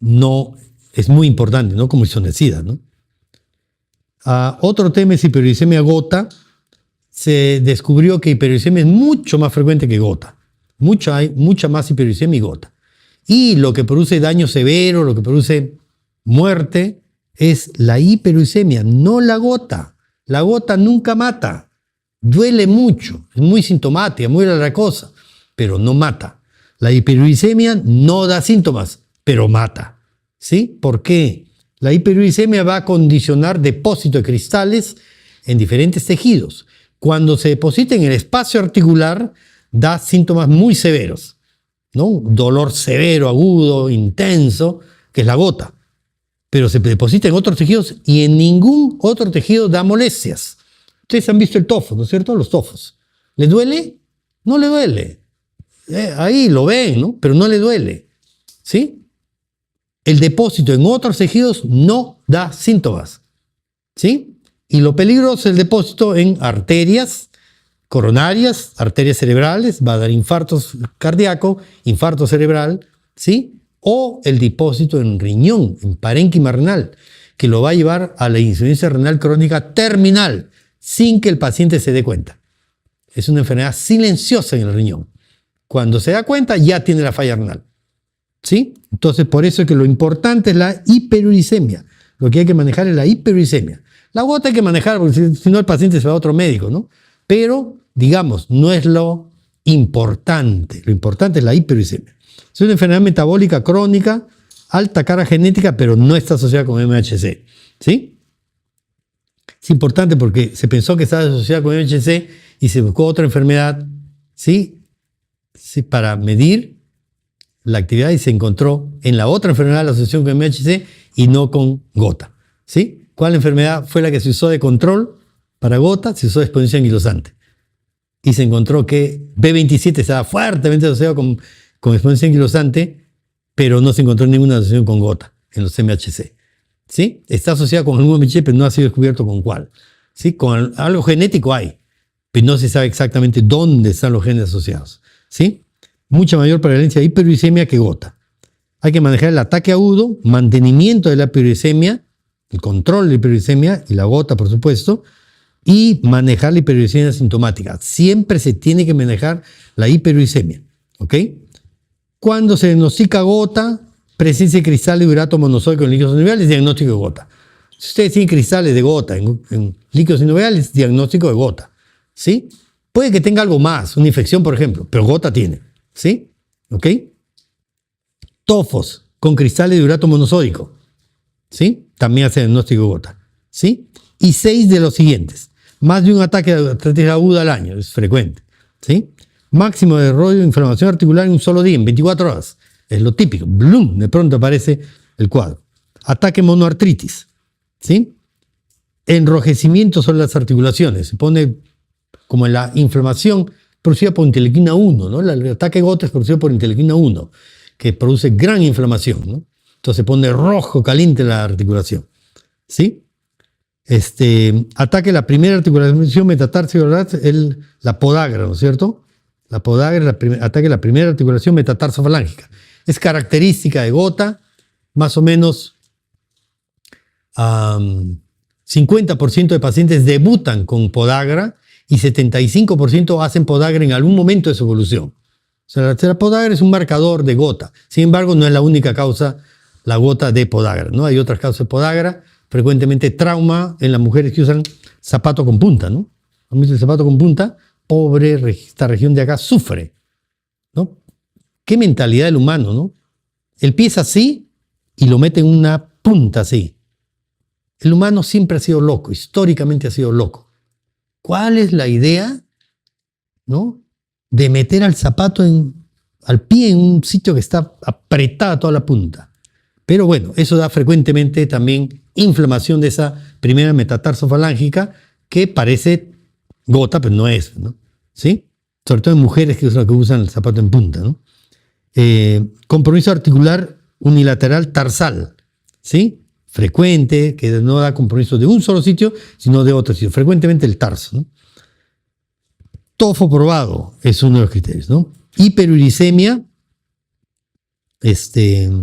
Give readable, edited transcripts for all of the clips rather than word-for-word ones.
no es muy importante, ¿no? Como isonecida, ¿no? Otro tema es hiperuricemia gota. Se descubrió que hiperuricemia es mucho más frecuente que gota. Hay mucha más hiperuricemia y gota. Y lo que produce daño severo, lo que produce muerte, es la hiperuricemia, no la gota. La gota nunca mata. Duele mucho, es muy sintomática, muy cosa, pero no mata. La hiperuricemia no da síntomas, pero mata. ¿Sí? ¿Por qué? La hiperuricemia va a condicionar depósito de cristales en diferentes tejidos. Cuando se deposita en el espacio articular, da síntomas muy severos, ¿no? Dolor severo, agudo, intenso, que es la gota. Pero se deposita en otros tejidos y en ningún otro tejido da molestias. Ustedes han visto el tofo, ¿no es cierto? Los tofos. ¿Le duele? No le duele. Ahí lo ven, ¿no? Pero no le duele. ¿Sí? El depósito en otros tejidos no da síntomas. ¿Sí? Y lo peligroso es el depósito en arterias coronarias, arterias cerebrales, va a dar infartos cardíaco, infarto cerebral, ¿sí? O el depósito en riñón, en parénquima renal, que lo va a llevar a la insuficiencia renal crónica terminal, sin que el paciente se dé cuenta. Es una enfermedad silenciosa en el riñón. Cuando se da cuenta, ya tiene la falla renal. ¿Sí? Entonces, por eso es que lo importante es la hiperuricemia. Lo que hay que manejar es la hiperuricemia. La gota hay que manejar, porque si no el paciente se va a otro médico, ¿no? Pero, digamos, no es lo importante. Lo importante es la hiperuricemia. Es una enfermedad metabólica crónica, alta carga genética, pero no está asociada con MHC. ¿Sí? Es importante porque se pensó que estaba asociada con MHC y se buscó otra enfermedad, ¿sí? Sí, para medir la actividad y se encontró en la otra enfermedad la asociación con MHC y no con gota. ¿Sí? ¿Cuál enfermedad fue la que se usó de control para gota? Se usó de exposición anquilosante. Y se encontró que B27 estaba fuertemente asociado con exposición anquilosante, pero no se encontró ninguna asociación con gota en los MHC. ¿Sí? Está asociado con algún MHC, pero no ha sido descubierto con cuál. ¿Sí? Con algo genético hay, pero no se sabe exactamente dónde están los genes asociados. ¿Sí? Mucha mayor prevalencia de hiperuricemia que gota. Hay que manejar el ataque agudo, mantenimiento de la hiperuricemia, el control de la hiperuricemia y la gota, por supuesto, y manejar la hiperuricemia sintomática. Siempre se tiene que manejar la hiperuricemia. ¿Ok? Cuando se diagnostica gota, presencia de cristales de urato monosódico en líquidos sinoviales, diagnóstico de gota. Si ustedes tienen cristales de gota en líquidos sinoviales, diagnóstico de gota. ¿Sí? Puede que tenga algo más, una infección, por ejemplo, pero gota tiene. ¿Sí? ¿Ok? Tofos con cristales de urato monosódico. ¿Sí? También hace diagnóstico de gota. ¿Sí? Y 6 de los siguientes. Más de un ataque de artritis aguda al año, es frecuente. ¿Sí? Máximo de desarrollo de inflamación articular en un solo día, en 24 horas. Es lo típico. ¡Blum! De pronto aparece el cuadro. Ataque monoartritis. ¿Sí? Enrojecimiento sobre las articulaciones. Se pone como en la inflamación producida por interleuquina 1, ¿no? El ataque gota es producido por interleuquina 1, que produce gran inflamación, ¿no? Entonces se pone rojo, caliente la articulación. ¿Sí? Ataque la primera articulación metatarsica, la podagra, ¿no es cierto? La podagra ataque la primera articulación metatarsofalángica. Es característica de gota, más o menos 50% de pacientes debutan con podagra y 75% hacen podagra en algún momento de su evolución. O sea, la podagra es un marcador de gota. Sin embargo, no es la única causa, la gota de podagra, ¿no? Hay otras causas de podagra, frecuentemente trauma en las mujeres que usan zapato con punta, ¿no? ¿Han visto el zapato con punta? Pobre, esta región de acá sufre, ¿no? Qué mentalidad del humano, ¿no? El pie es así y lo mete en una punta así. El humano siempre ha sido loco, históricamente ha sido loco. ¿Cuál es la idea, ¿no? De meter al zapato al pie en un sitio que está apretada toda la punta? Pero bueno, eso da frecuentemente también inflamación de esa primera metatarsofalángica que parece gota, pero no es, ¿no? ¿Sí? Sobre todo en mujeres que usan el zapato en punta, ¿no? Compromiso articular unilateral tarsal, ¿sí? Frecuente, que no da compromiso de un solo sitio, sino de otro sitio. Frecuentemente el tarso, ¿no? Tofo probado es uno de los criterios, ¿no? Hiperuricemia,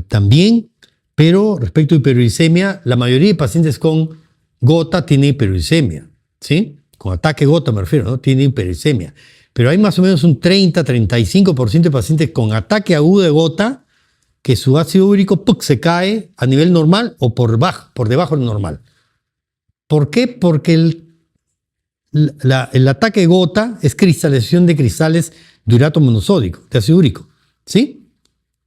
también Pero respecto a hiperuricemia, la mayoría de pacientes con gota tienen hiperuricemia, ¿sí? Con ataque gota me refiero, ¿no? Tienen hiperuricemia. Pero hay más o menos un 30-35% de pacientes con ataque agudo de gota que su ácido úrico se cae a nivel normal o por debajo del normal. ¿Por qué? Porque el ataque de gota es cristalización de cristales de urato monosódico, de ácido úrico, ¿sí?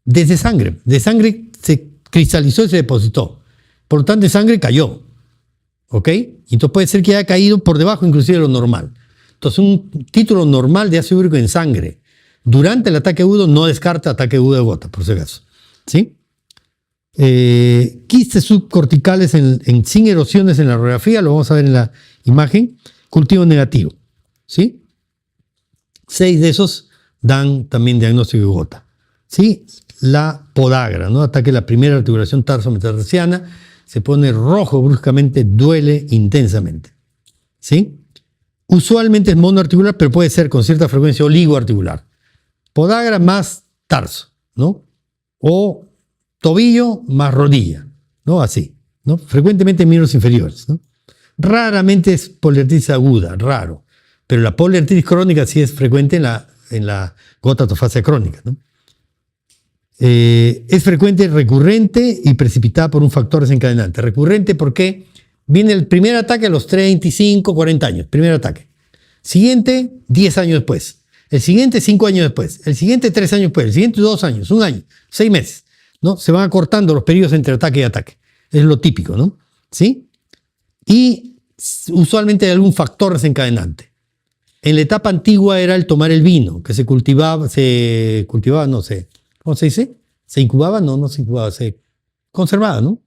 Desde sangre. De sangre se cristalizó y se depositó. Por lo tanto, de sangre cayó. ¿Ok? Entonces puede ser que haya caído por debajo inclusive de lo normal. Entonces un título normal de ácido úrico en sangre durante el ataque agudo no descarta ataque agudo de gota, por si acaso. ¿Sí? Quistes subcorticales sin erosiones en la radiografía, lo vamos a ver en la imagen, cultivo negativo. ¿Sí? 6 de esos dan también diagnóstico de gota. ¿Sí? La podagra, ¿no? Ataque a la primera articulación tarso-metatarsiana, se pone rojo bruscamente, duele intensamente. ¿Sí? Usualmente es monoarticular, pero puede ser con cierta frecuencia oligoarticular. Podagra más tarso, ¿no? O tobillo más rodilla, ¿no? Así, ¿no? Frecuentemente en miembros inferiores, ¿no? Raramente es poliartritis aguda, raro. Pero la poliartritis crónica sí es frecuente en la gota atofagia crónica, ¿no? Es frecuente, recurrente y precipitada por un factor desencadenante. Recurrente porque viene el primer ataque a los 35, 40 años, primer ataque. Siguiente, 10 años después. El siguiente, 5 años después. El siguiente, 3 años después. El siguiente, 2 años, 1 año, 6 meses, ¿no? Se van acortando los periodos entre ataque y ataque. Es lo típico, ¿no? ¿Sí? Y usualmente hay algún factor desencadenante. En la etapa antigua era el tomar el vino, que se cultivaba, no sé, ¿cómo se dice? ¿Se incubaba? No se incubaba, se conservaba, ¿no?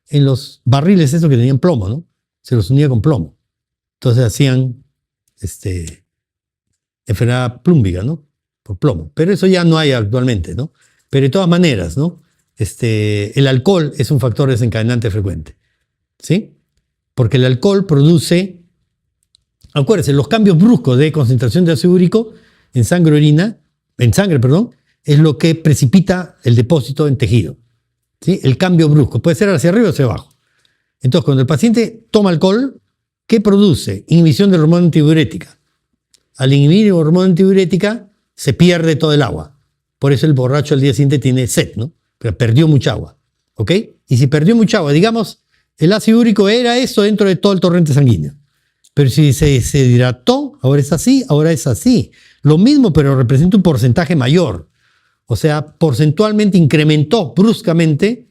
En los barriles esos que tenían plomo, ¿no? Se los unía con plomo. Entonces hacían enfermedad plúmbica, ¿no? Por plomo. Pero eso ya no hay actualmente, ¿no? Pero de todas maneras, ¿no? El alcohol es un factor desencadenante frecuente, ¿sí? Porque el alcohol produce, acuérdense, los cambios bruscos de concentración de ácido úrico en sangre, es lo que precipita el depósito en tejido, ¿sí? El cambio brusco puede ser hacia arriba o hacia abajo. Entonces, cuando el paciente toma alcohol, ¿qué produce? Inhibición de la hormona antidiurética. Al inhibir la hormona antidiurética, se pierde todo el agua. Por eso el borracho al día siguiente tiene sed, ¿no? Pero perdió mucha agua, ¿ok? Y si perdió mucha agua, digamos, el ácido úrico era eso dentro de todo el torrente sanguíneo. Pero si se deshidrató, ahora es así, ahora es así. Lo mismo, pero representa un porcentaje mayor. O sea, porcentualmente incrementó bruscamente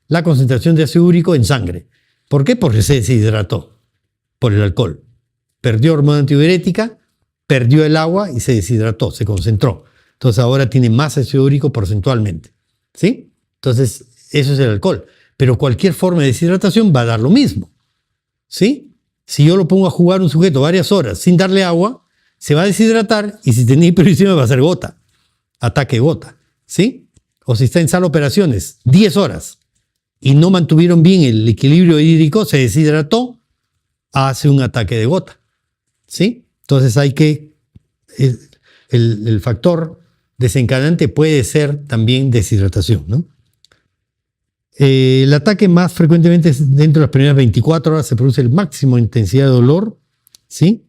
la concentración de ácido úrico en sangre. ¿Por qué? Porque se deshidrató por el alcohol. Perdió hormona antidiurética, perdió el agua y se deshidrató, se concentró. Entonces ahora tiene más ácido úrico porcentualmente. ¿Sí? Entonces, eso es el alcohol. Pero cualquier forma de deshidratación va a dar lo mismo. ¿Sí? Si yo lo pongo a jugar un sujeto varias horas sin darle agua, se va a deshidratar y si tenía hiperuricemia va a ser gota. Ataque gota. ¿Sí? O si está en sala de operaciones 10 horas y no mantuvieron bien el equilibrio hídrico, se deshidrató, hace un ataque de gota. ¿Sí? Entonces hay que... El factor desencadenante puede ser también deshidratación, ¿no? El ataque más frecuentemente es dentro de las primeras 24 horas, se produce el máximo de intensidad de dolor, ¿sí?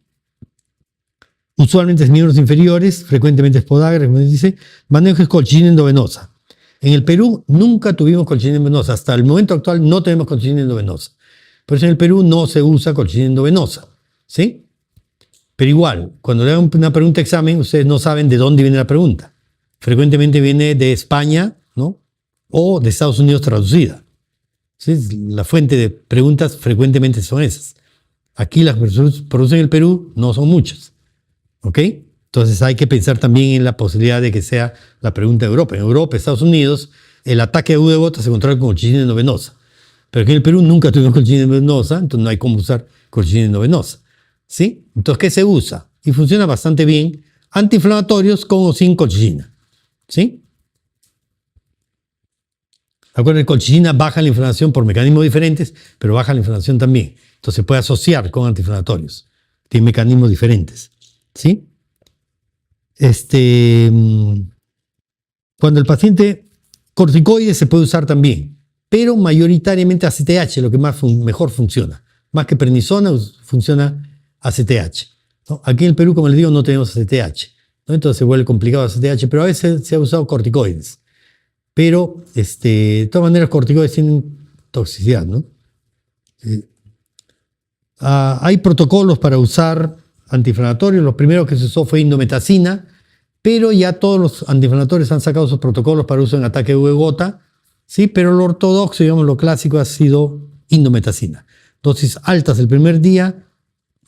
Usualmente es miembros inferiores, frecuentemente es podagra, como dice, manejo es colchicina endovenosa. En el Perú nunca tuvimos colchicina endovenosa, hasta el momento actual no tenemos colchicina endovenosa. Por eso en el Perú no se usa colchicina endovenosa, ¿sí? Pero igual, cuando le hagan una pregunta de examen, ustedes no saben de dónde viene la pregunta. Frecuentemente viene de España, ¿no? O de Estados Unidos traducida. ¿Sí? La fuente de preguntas frecuentemente son esas. Aquí las que producen en el Perú no son muchas. ¿Ok? Entonces hay que pensar también en la posibilidad de que sea la pregunta de Europa. En Europa, Estados Unidos, el ataque agudo de gota se controla con colchicina endovenosa. Pero aquí en el Perú nunca tuvimos colchicina endovenosa, entonces no hay cómo usar colchicina endovenosa. ¿Sí? Entonces, ¿qué se usa? Y funciona bastante bien. Antiinflamatorios con o sin colchicina. ¿Sí? Acuérdense, colchicina baja la inflamación por mecanismos diferentes, pero baja la inflamación también. Entonces se puede asociar con antiinflamatorios. Tiene mecanismos diferentes. ¿Sí? Cuando el paciente corticoides se puede usar también. pero mayoritariamente ACTH, lo que mejor funciona. Más que prednisona, funciona ACTH, ¿no? Aquí en el Perú, como les digo, no tenemos ACTH, ¿no? Entonces se vuelve complicado ACTH, pero a veces se ha usado corticoides. Pero, de todas maneras, corticoides tienen toxicidad, ¿no? Hay protocolos para usar antiinflamatorios. Los primeros que se usó fue indometacina, pero ya todos los antiinflamatorios han sacado sus protocolos para uso en ataque de gota, ¿sí? Pero lo ortodoxo, digamos, lo clásico ha sido indometacina. Dosis altas el primer día,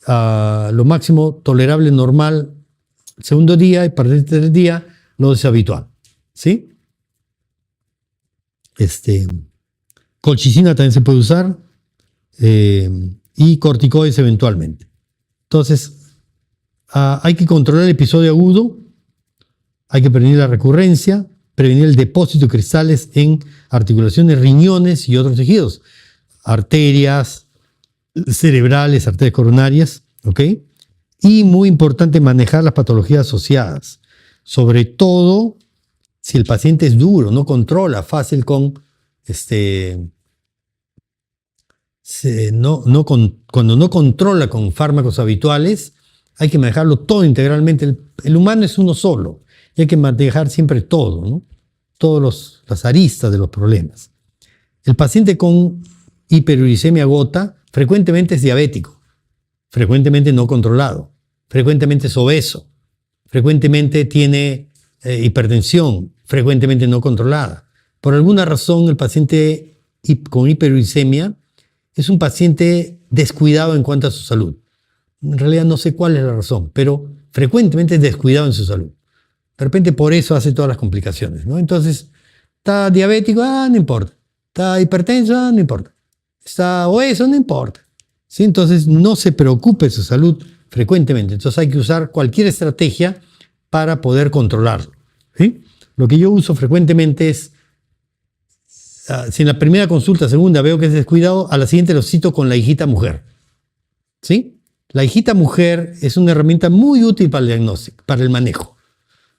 lo máximo tolerable normal el segundo día, y para el tercer día lo dosis habitual, ¿sí? Colchicina también se puede usar, y corticoides eventualmente. Entonces, hay que controlar el episodio agudo, hay que prevenir la recurrencia, prevenir el depósito de cristales en articulaciones, riñones y otros tejidos, arterias cerebrales, arterias coronarias, ¿ok? Y muy importante, manejar las patologías asociadas, sobre todo si el paciente es duro, no controla fácil con cuando no controla con fármacos habituales, hay que manejarlo todo integralmente. El humano es uno solo y hay que manejar siempre todo, ¿no? Todas las aristas de los problemas. El paciente con hiperuricemia gota frecuentemente es diabético, frecuentemente no controlado, frecuentemente es obeso, frecuentemente tiene hipertensión, frecuentemente no controlada. Por alguna razón, el paciente con hiperuricemia es un paciente descuidado en cuanto a su salud. En realidad no sé cuál es la razón, pero frecuentemente es descuidado en su salud. De repente por eso hace todas las complicaciones, ¿no? Entonces, está diabético, no importa. Está hipertenso, no importa. Está obeso, no importa. ¿Sí? Entonces, no se preocupe de su salud frecuentemente. Entonces, hay que usar cualquier estrategia para poder controlarlo, ¿sí? Lo que yo uso frecuentemente es, si en la primera consulta, segunda, veo que es descuidado, a la siguiente lo cito con la hijita mujer, ¿sí? La hijita mujer es una herramienta muy útil para el diagnóstico, para el manejo,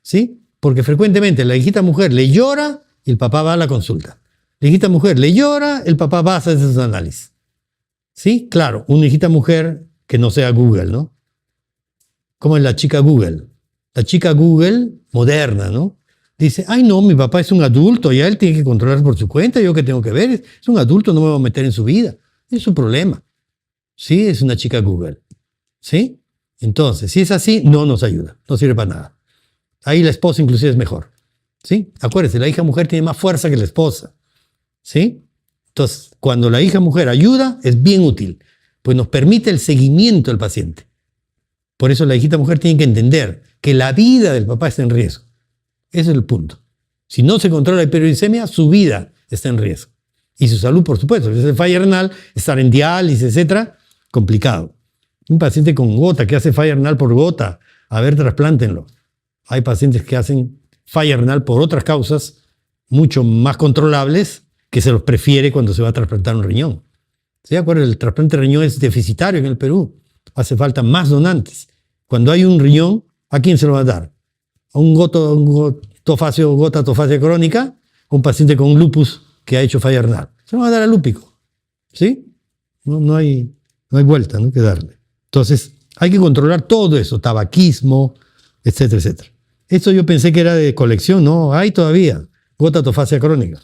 ¿sí? Porque frecuentemente la hijita mujer le llora y el papá va a la consulta. La hijita mujer le llora, el papá va a hacer sus análisis, ¿sí? Claro, una hijita mujer que no sea Google, ¿no? Como es la chica Google. La chica Google moderna, ¿no? Dice, ay no, mi papá es un adulto, ya él tiene que controlar por su cuenta, yo qué tengo que ver, es un adulto, no me voy a meter en su vida, es su problema. Sí, es una chica Google, ¿sí? Entonces, si es así, no nos ayuda, no sirve para nada. Ahí la esposa inclusive es mejor, ¿sí? Acuérdense, la hija mujer tiene más fuerza que la esposa, ¿sí? Entonces, cuando la hija mujer ayuda, es bien útil, pues nos permite el seguimiento del paciente. Por eso la hijita mujer tiene que entender que la vida del papá está en riesgo. Ese es el punto. Si no se controla la hiperuricemia, su vida está en riesgo. Y su salud, por supuesto. Si es falla renal, estar en diálisis, etcétera, complicado. Un paciente con gota que hace falla renal por gota, a ver, trasplántenlo. Hay pacientes que hacen falla renal por otras causas mucho más controlables que se los prefiere cuando se va a trasplantar un riñón. ¿Se acuerdan? El trasplante de riñón es deficitario en el Perú. Hace falta más donantes. Cuando hay un riñón, ¿a quién se lo va a dar? A un gota tofacio crónica, un paciente con lupus que ha hecho falla renal. Se lo va a dar al lúpico, ¿sí? No hay vuelta, ¿no?, que darle. Entonces, hay que controlar todo eso, tabaquismo, etcétera, etcétera. Esto yo pensé que era de colección, no, hay todavía gota tofacia crónica,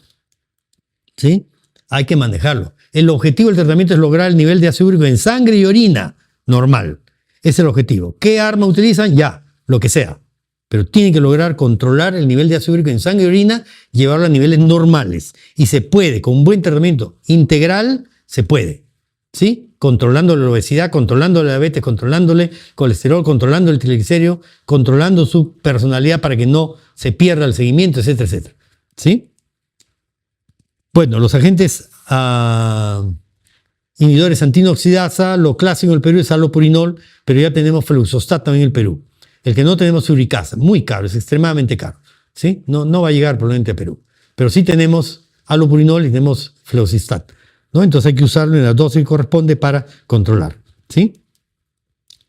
¿sí? Hay que manejarlo. El objetivo del tratamiento es lograr el nivel de ácido úrico en sangre y orina normal. Ese es el objetivo. ¿Qué arma utilizan? Ya, lo que sea. Pero tienen que lograr controlar el nivel de ácido úrico en sangre y orina, llevarlo a niveles normales. Y se puede, con un buen tratamiento integral, se puede, ¿sí? Controlando la obesidad, controlando la diabetes, controlándole colesterol, controlando el triglicérido, controlando su personalidad para que no se pierda el seguimiento, etcétera, etcétera, ¿sí? Bueno, los agentes inhibidores antinoxidasa, lo clásico en el Perú es allopurinol, pero ya tenemos fluxostat también en el Perú. El que no tenemos es uricasa, muy caro, es extremadamente caro, ¿sí? No va a llegar probablemente a Perú. Pero sí tenemos allopurinol y tenemos fluxostat, ¿no? Entonces hay que usarlo en la dosis que corresponde para controlar, ¿sí?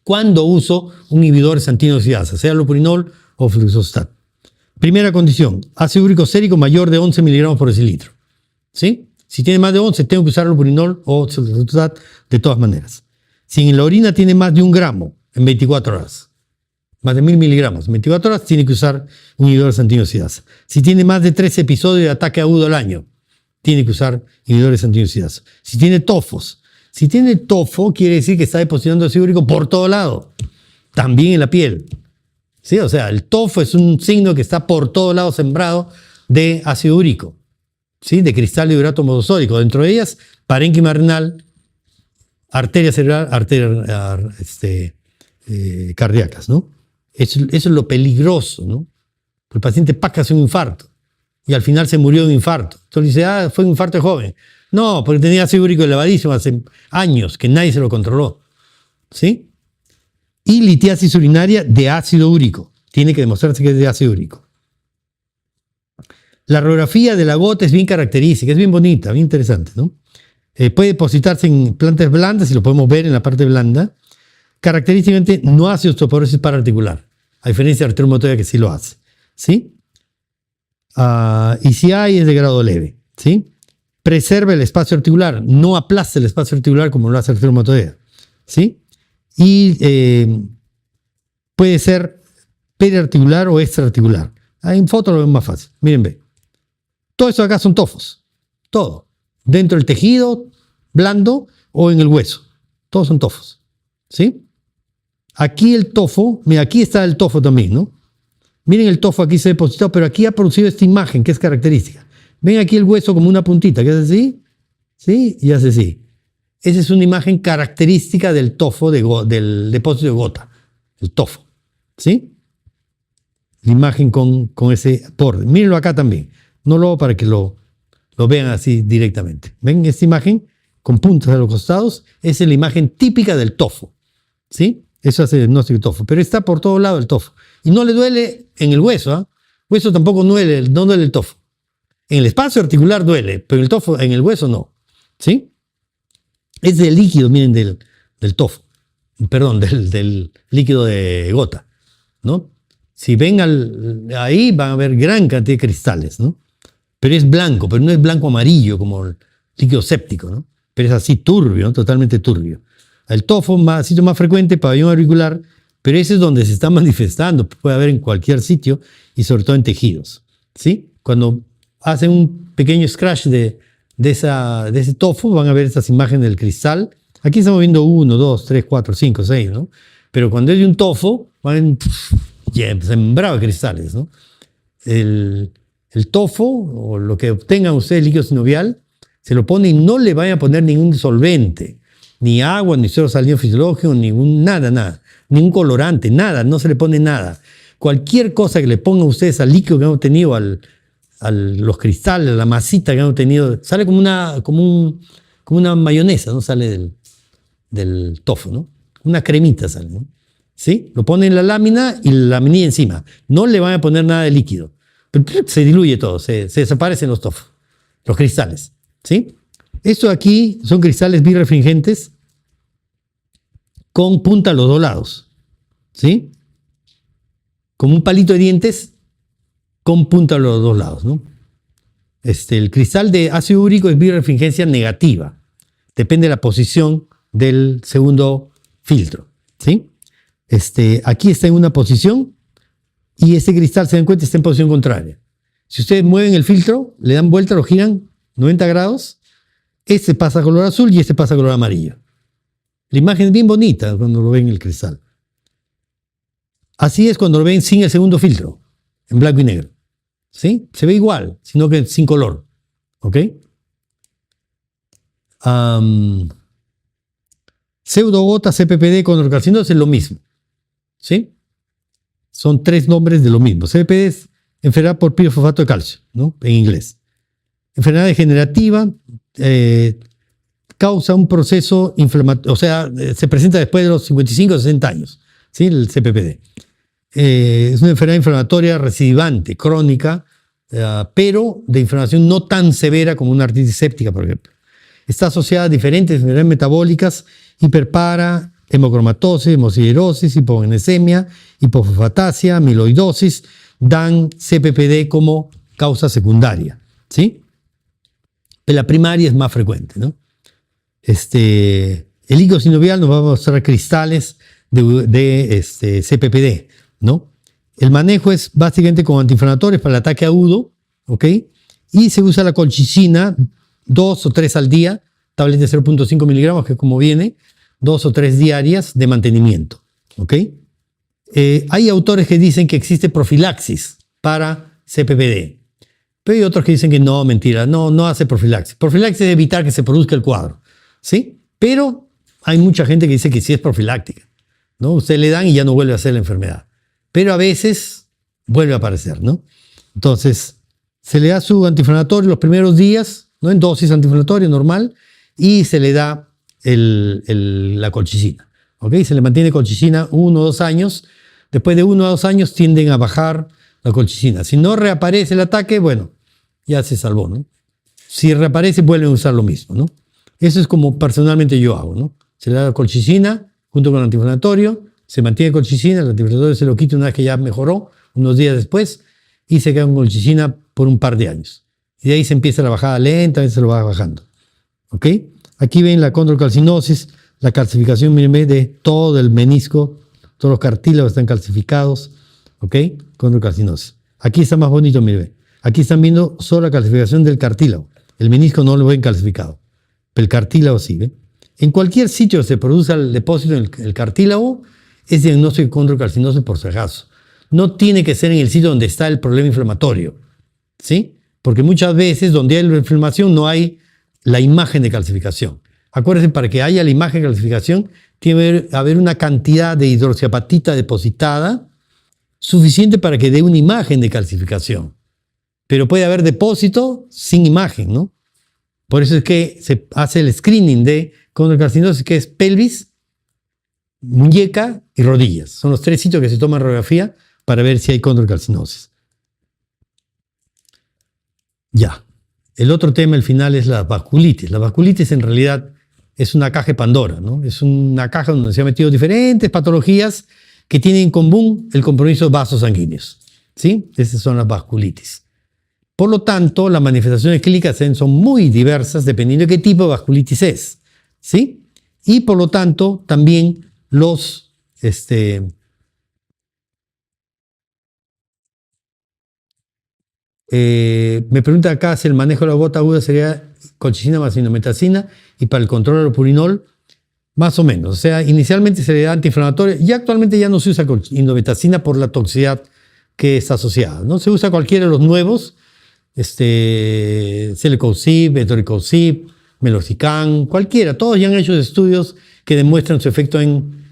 ¿Cuándo uso un inhibidor antinoxidasa, sea allopurinol o fluxostat? Primera condición, ácido úrico sérico mayor de 11 miligramos por decilitro, ¿sí? Si tiene más de 11, tengo que usar albuminol o celulotat de todas maneras. Si en la orina tiene más de 1 gramo en 24 horas, más de 1000 miligramos en 24 horas, tiene que usar un inhibidor antinucleasa. Si tiene más de 3 episodios de ataque agudo al año, tiene que usar inhibidores antinucleasa. Si tiene tofos, si tiene tofo, quiere decir que está depositando ácido úrico por todo lado, también en la piel. ¿Sí? O sea, el tofo es un signo que está por todo lado sembrado de ácido úrico, ¿sí? De cristal de urato modosódico. Dentro de ellas, parénquima renal, arteria cerebral, arteria cardíacas, ¿no? Eso es lo peligroso, ¿no? El paciente hace un infarto y al final se murió de un infarto. Entonces dice, fue un infarto de joven. No, porque tenía ácido úrico elevadísimo hace años que nadie se lo controló, ¿sí? Y litiasis urinaria de ácido úrico. Tiene que demostrarse que es de ácido úrico. La radiografía de la gota es bien característica, es bien bonita, bien interesante, ¿no? Puede depositarse en plantas blandas, y lo podemos ver en la parte blanda. Característicamente no hace osteoporosis pararticular, a diferencia de la arteria reumatoidea que sí lo hace, ¿sí? Y si hay, es de grado leve, ¿sí? Preserva el espacio articular, no aplasta el espacio articular como lo hace la arteria reumatoidea, ¿sí? Y puede ser periarticular o extraarticular. En foto lo vemos más fácil. Miren, ve. Todo esto acá son tofos. Todo. Dentro del tejido blando o en el hueso. Todos son tofos. ¿Sí? Aquí el tofo, mira, aquí está el tofo también, ¿no? Miren el tofo aquí se ha depositado, pero aquí ha producido esta imagen que es característica. Ven aquí el hueso como una puntita, que hace así, ¿sí? Y hace así. Esa es una imagen característica del tofo, del depósito de gota. El tofo, ¿sí? La imagen con ese borde. Mírenlo acá también. No lo hago para que lo vean así directamente. ¿Ven esta imagen? Con puntas a los costados. Esa es la imagen típica del tofo, ¿sí? Eso hace el diagnóstico de tofo. Pero está por todo lado el tofo. Y no le duele en el hueso, ¿ah? Hueso tampoco no duele el tofo. En el espacio articular duele, pero el tofo, en el hueso no, ¿sí? Es del líquido, miren, del tofo. Perdón, del líquido de gota, ¿no? Si ven ahí van a ver gran cantidad de cristales, ¿no? Pero es blanco, pero no es blanco amarillo como el líquido séptico, ¿no? Pero es así turbio, ¿no? Totalmente turbio. El tofo, sitio más frecuente, pabellón auricular, pero ese es donde se está manifestando, puede haber en cualquier sitio y sobre todo en tejidos, ¿sí? Cuando hacen un pequeño scratch de ese tofo, van a ver estas imágenes del cristal. Aquí estamos viendo 1, 2, 3, 4, 5, 6, ¿no? Pero cuando es de un tofo, van sembrado de cristales, ¿no? El tofo, o lo que obtengan ustedes líquido sinovial, se lo pone y no le vayan a poner ningún disolvente, ni agua, ni suero salino fisiológico, nada, ningún colorante, nada, no se le pone nada. Cualquier cosa que le pongan ustedes al líquido que han obtenido, a los cristales, a la masita que han obtenido, sale como una mayonesa, ¿no? Sale del tofo, ¿no? Una cremita sale, ¿no? ¿Sí? Lo ponen en la lámina y la laminilla encima. No le van a poner nada de líquido. Pero se diluye todo, se desaparecen los tofos, los cristales, ¿sí? Esto aquí son cristales birefringentes con punta a los dos lados, ¿sí? Como un palito de dientes con punta a los dos lados, ¿no? El cristal de ácido úrico es birefringencia negativa. Depende de la posición del segundo filtro, ¿sí? Aquí está en una posición y este cristal, se dan cuenta, está en posición contraria. Si ustedes mueven el filtro, le dan vuelta, lo giran 90 grados, este pasa a color azul y este pasa a color amarillo. La imagen es bien bonita cuando lo ven en el cristal. Así es cuando lo ven sin el segundo filtro, en blanco y negro, ¿sí? Se ve igual, sino que sin color, ¿ok? Pseudogota, CPPD con orcarcinosis es lo mismo, ¿sí? Son 3 nombres de lo mismo. CPPD es enfermedad por pirofosfato de calcio, ¿no? En inglés. Enfermedad degenerativa, causa un proceso inflamatorio, o sea, se presenta después de los 55 o 60 años, ¿sí? El CPPD. Es una enfermedad inflamatoria recidivante, crónica, pero de inflamación no tan severa como una artritis séptica, por ejemplo. Está asociada a diferentes enfermedades metabólicas, hiperpara, hemocromatosis, hemosiderosis, hipognesemia, hipofosfatasia, amiloidosis, dan CPPD como causa secundaria, ¿sí? pero la primaria es más frecuente, ¿no? El líquido sinovial nos va a mostrar cristales de CPPD, ¿no? El manejo es básicamente con antiinflamatorios para el ataque agudo, ¿ok? Y se usa la colchicina 2 o 3 al día, tablet de 0.5 miligramos, que como viene, 2 o 3 diarias de mantenimiento, ¿ok? Hay autores que dicen que existe profilaxis para CPPD, pero hay otros que dicen que no, mentira, no hace profilaxis. Profilaxis es evitar que se produzca el cuadro, ¿sí? Pero hay mucha gente que dice que sí es profiláctica, ¿no? Usted le dan y ya no vuelve a hacer la enfermedad. Pero a veces vuelve a aparecer, ¿no? Entonces, se le da su antiinflamatorio los primeros días, ¿no? En dosis antiinflamatoria normal, y se le da la colchicina, ¿ok? Se le mantiene colchicina 1 o 2 años. Después de 1 a 2 años tienden a bajar la colchicina. Si no reaparece el ataque, bueno, ya se salvó, ¿no? Si reaparece, vuelven a usar lo mismo, ¿no? Eso es como personalmente yo hago, ¿no? Se le da la colchicina junto con el antiinflamatorio, se mantiene colchicina, el antiinflamatorio se lo quita una vez que ya mejoró, unos días después, y se queda con colchicina por un par de años. Y de ahí se empieza la bajada lenta, a veces se lo va bajando. ¿Ok? Aquí ven la condrocalcinosis, la calcificación, miren, de todo el menisco, todos los cartílagos están calcificados. ¿Ok? Condrocalcinosis. Aquí está más bonito, miren. Aquí están viendo solo la calcificación del cartílago. El menisco no lo ven calcificado, pero el cartílago sí, ¿ven? En cualquier sitio que se produzca el depósito en el cartílago, es diagnóstico de condrocalcinosis por si acaso. No tiene que ser en el sitio donde está el problema inflamatorio, ¿sí? Porque muchas veces donde hay la inflamación no hay la imagen de calcificación. Acuérdense, para que haya la imagen de calcificación, tiene que haber una cantidad de hidroxiapatita depositada suficiente para que dé una imagen de calcificación. Pero puede haber depósito sin imagen, ¿no? Por eso es que se hace el screening de condrocalcinosis, que es pelvis, muñeca y rodillas. Son los 3 sitios que se toman radiografía para ver si hay condrocalcinosis. Ya. El otro tema, el final, es la vasculitis. La vasculitis en realidad es una caja de Pandora, ¿no? Es una caja donde se han metido diferentes patologías que tienen en común el compromiso de vasos sanguíneos, ¿sí? Esas son las vasculitis. Por lo tanto, las manifestaciones clínicas son muy diversas dependiendo de qué tipo de vasculitis es, ¿sí? Y por lo tanto, también los me pregunta acá si el manejo de la gota aguda sería colchicina más indometacina, y para el control del purinol, más o menos. O sea, inicialmente se le da antiinflamatorio y actualmente ya no se usa indometacina por la toxicidad que está asociada, ¿no? Se usa cualquiera de los nuevos, Celecoxib, Etoricoxib, Meloxicam, cualquiera. Todos ya han hecho estudios que demuestran su efecto en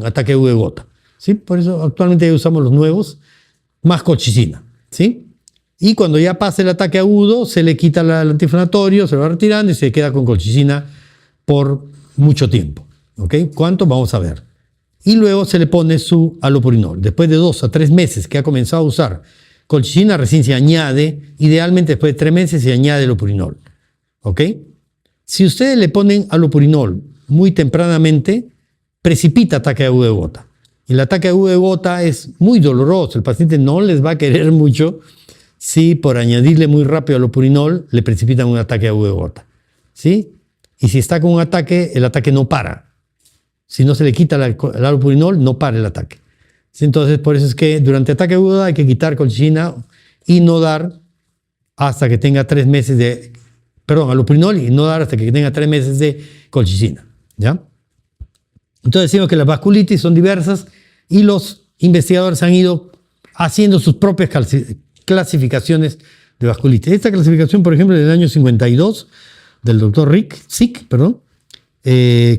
ataque agudo de gota, ¿sí? Por eso actualmente ya usamos los nuevos, más colchicina, ¿sí? Y cuando ya pasa el ataque agudo, se le quita el antiinflamatorio, se lo va retirando y se queda con colchicina por mucho tiempo, ¿ok? ¿Cuánto? Vamos a ver. Y luego se le pone su allopurinol. Después de 2 a 3 meses que ha comenzado a usar colchicina, recién se añade, idealmente después de 3 meses se añade allopurinol, ¿ok? Si ustedes le ponen allopurinol muy tempranamente, precipita ataque agudo de gota. El ataque agudo de gota es muy doloroso. El paciente no les va a querer mucho si por añadirle muy rápido allopurinol le precipitan un ataque agudo de gota, ¿sí? Y si está con un ataque, el ataque no para. Si no se le quita el allopurinol, no para el ataque. Entonces, por eso es que durante ataque agudo hay que quitar colchicina y no dar hasta que tenga 3 meses de... Perdón, allopurinol, y no dar hasta que tenga 3 meses de colchicina, ¿ya? Entonces decimos que las vasculitis son diversas y los investigadores han ido haciendo sus propias clasificaciones de vasculitis. Esta clasificación, por ejemplo, del año 52, del doctor Sick,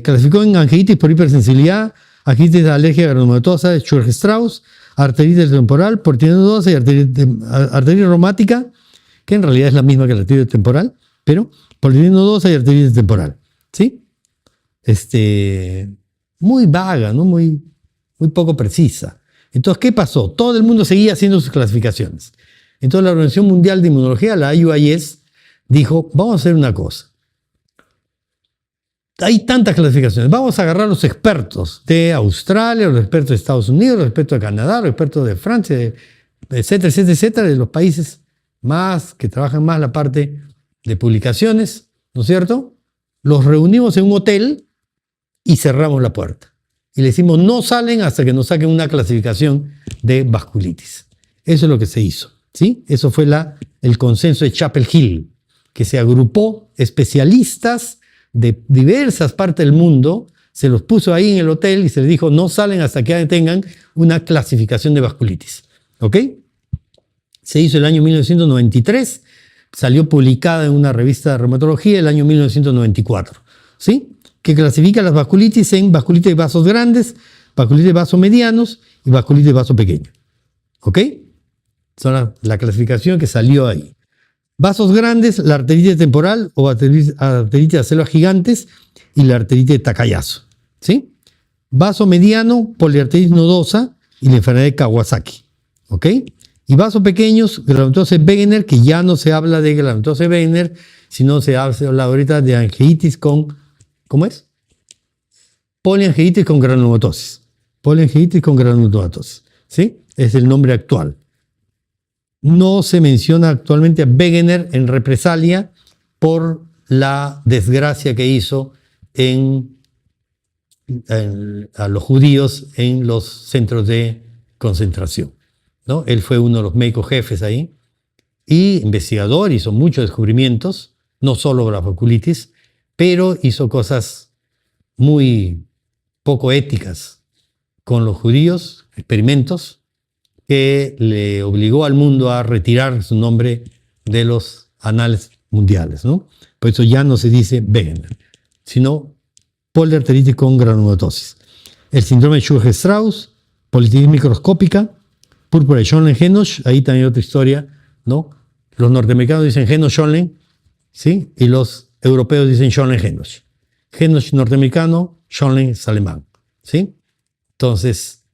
clasificó en angiitis por hipersensibilidad, angiitis alérgica granulomatosa de Schwarz-Strauss, arteritis temporal, portinodosa y arteritis reumática, que en realidad es la misma que la arteritis temporal, pero portinodosa y arteritis temporal, ¿sí? Muy vaga, ¿no? Muy poco precisa. Entonces, ¿qué pasó? Todo el mundo seguía haciendo sus clasificaciones. Entonces, la Organización Mundial de Inmunología, la IUIS, dijo, vamos a hacer una cosa. Hay tantas clasificaciones. Vamos a agarrar los expertos de Australia, los expertos de Estados Unidos, los expertos de Canadá, los expertos de Francia, etcétera, etcétera, etcétera, de los países más que trabajan más la parte de publicaciones, ¿no es cierto? Los reunimos en un hotel y cerramos la puerta. Y le decimos, no salen hasta que nos saquen una clasificación de vasculitis. Eso es lo que se hizo, ¿sí? Eso fue el consenso de Chapel Hill, que se agrupó especialistas de diversas partes del mundo, se los puso ahí en el hotel y se les dijo, no salen hasta que tengan una clasificación de vasculitis. ¿Ok? Se hizo el año 1993, salió publicada en una revista de reumatología el año 1994, ¿sí? Que clasifica las vasculitis en vasculitis de vasos grandes, vasculitis de vasos medianos y vasculitis de vaso pequeño. ¿Ok? Son la clasificación que salió ahí. Vasos grandes, la arteritis temporal o arteritis de células gigantes y la arteritis de Takayasu, ¿sí? Vaso mediano, poliarteritis nodosa y la enfermedad de Kawasaki. ¿Ok? Y vasos pequeños, granulomatosis Wegener, que ya no se habla de granulomatosis Wegener, sino se habla ahorita de angeitis con, ¿cómo es? Poliangeitis con granulomatosis. Poliangeitis con granulomatosis, ¿sí? Es el nombre actual. No se menciona actualmente a Wegener en represalia por la desgracia que hizo a los judíos en los centros de concentración, ¿no? Él fue uno de los médicos jefes ahí y investigador, hizo muchos descubrimientos, no solo la vasculitis, pero hizo cosas muy poco éticas con los judíos, experimentos que le obligó al mundo a retirar su nombre de los anales mundiales, ¿no? Por eso ya no se dice Wegener, sino poliarteritis con granulomatosis. El síndrome de Sjögren-Strauss, poliarteritis microscópica, púrpura de Schönlein-Henoch, ahí también otra historia, ¿no? Los norteamericanos dicen Henoch-Schönlein, ¿sí? Y los europeos dicen Schönlein-Henoch. Henoch norteamericano, Schönlein es alemán, ¿sí? Entonces,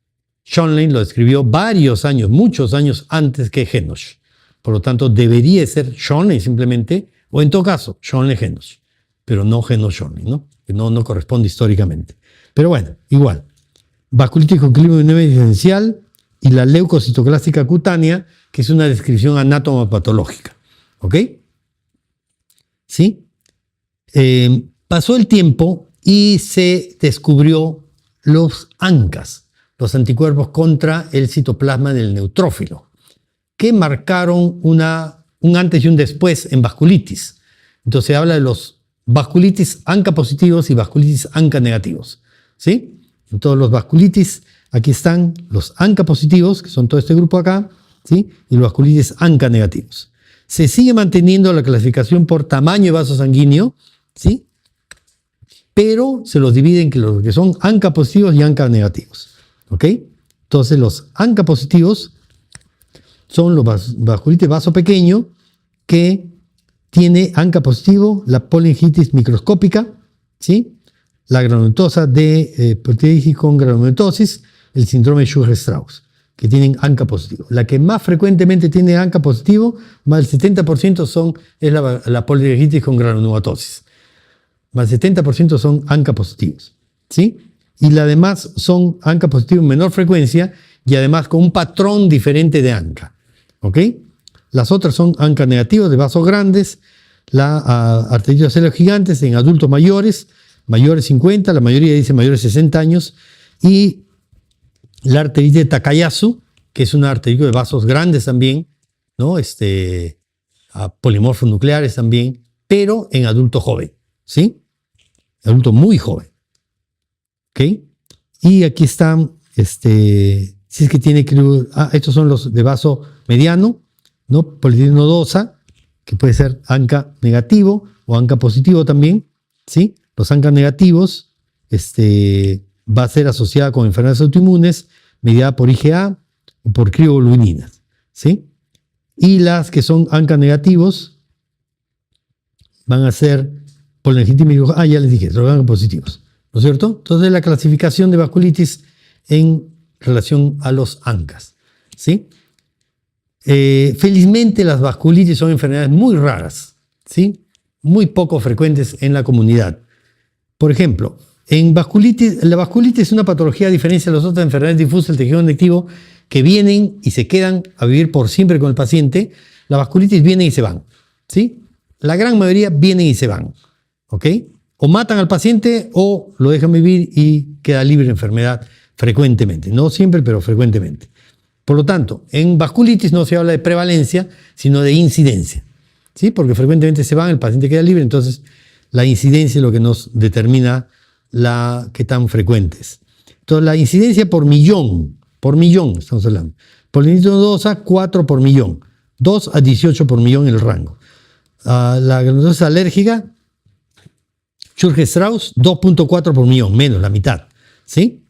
Schönlein lo escribió varios años, muchos años antes que Henoch. Por lo tanto, debería ser Schönlein simplemente, o en todo caso, Schönlein-Henoch, pero no Henoch-Schönlein, ¿no? Que no corresponde históricamente. Pero bueno, igual. Vasculitis con clima diferencial y la leucocitoclástica cutánea, que es una descripción anatomopatológica. ¿Ok? ¿Sí? Pasó el tiempo y se descubrió los ANCAs, los anticuerpos contra el citoplasma del neutrófilo, que marcaron un antes y un después en vasculitis. Entonces se habla de los vasculitis ANCA positivos y vasculitis ANCA negativos, ¿sí? En todos los vasculitis, aquí están los ANCA positivos, que son todo este grupo acá, ¿sí? Y los vasculitis ANCA negativos. Se sigue manteniendo la clasificación por tamaño de vaso sanguíneo, ¿sí? Pero se los divide en los que son ANCA positivos y ANCA negativos, ¿ok? Entonces los ANCA positivos son los vasculitis vaso pequeño que tiene ANCA positivo, la poliangitis microscópica, ¿sí? La granulomatosa de poliarteritis con granulomatosis, el síndrome de Sjögren-Strauss, que tienen ANCA positivo. La que más frecuentemente tiene ANCA positivo, más del 70% es la poliarteritis con granulomatosis. Más del 70% son ANCA positivos, ¿sí? Y las demás son ANCA positivos en menor frecuencia y además con un patrón diferente de ANCA, ¿ok? Las otras son ANCA negativos de vasos grandes, la arteritis de células gigantes en adultos mayores 50, la mayoría dice mayores de 60 años, y la arteritis de Takayasu, que es una arteritis de vasos grandes también, ¿no? Polimorfos nucleares también, pero en adulto joven, ¿sí? Adulto muy joven, ¿ok? Y aquí están, si es que tiene que... estos son los de vaso mediano, ¿no? Poliarteritis nodosa, que puede ser ANCA negativo o ANCA positivo también, ¿sí? Los ANCA negativos va a ser asociada con enfermedades autoinmunes mediada por IgA o por crioglobulininas, ¿sí? Y las que son ANCA negativos van a ser poliangitis microscópica, ya les dije, los ANCA positivos, ¿no es cierto? Entonces la clasificación de vasculitis en relación a los ANCAs, ¿sí? Felizmente las vasculitis son enfermedades muy raras, ¿sí? Muy poco frecuentes en la comunidad. Por ejemplo, la vasculitis es una patología a diferencia de las otras enfermedades difusas del tejido conectivo que vienen y se quedan a vivir por siempre con el paciente. La vasculitis vienen y se van, ¿sí? la gran mayoría vienen y se van. ¿Ok? O matan al paciente o lo dejan vivir y queda libre de enfermedad frecuentemente. No siempre, pero frecuentemente. Por lo tanto, en vasculitis no se habla de prevalencia, sino de incidencia. ¿Sí? Porque frecuentemente se van, el paciente queda libre, entonces la incidencia es lo que nos determina qué tan frecuente es. Entonces, la incidencia por millón estamos hablando. Polinitis nodosa, 4 por millón. 2 a 18 por millón en el rango. La granulosis alérgica, Churg-Strauss, 2.4 por millón, menos la mitad. ¿Sí?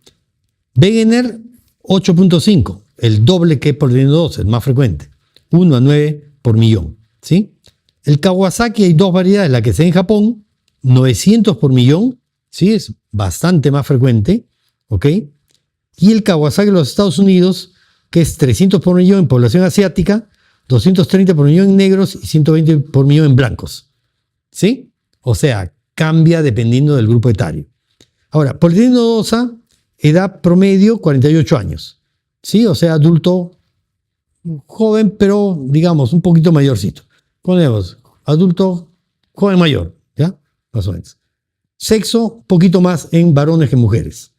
Wegener, 8.5, el doble que polinitis nodosa, es más frecuente. 1 a 9 por millón. ¿Sí? El Kawasaki hay dos variedades, la que se da en Japón, 900 por millón, ¿sí? Es bastante más frecuente, ¿ok? Y el Kawasaki de los Estados Unidos, que es 300 por millón en población asiática, 230 por millón en negros y 120 por millón en blancos, ¿sí? O sea, cambia dependiendo del grupo etario. Ahora, polinitis nodosa, edad promedio 48 años, ¿sí? O sea, adulto joven, pero digamos un poquito mayorcito. Ponemos adulto joven mayor, ¿ya? Más o menos. Sexo, poquito más en varones que en mujeres.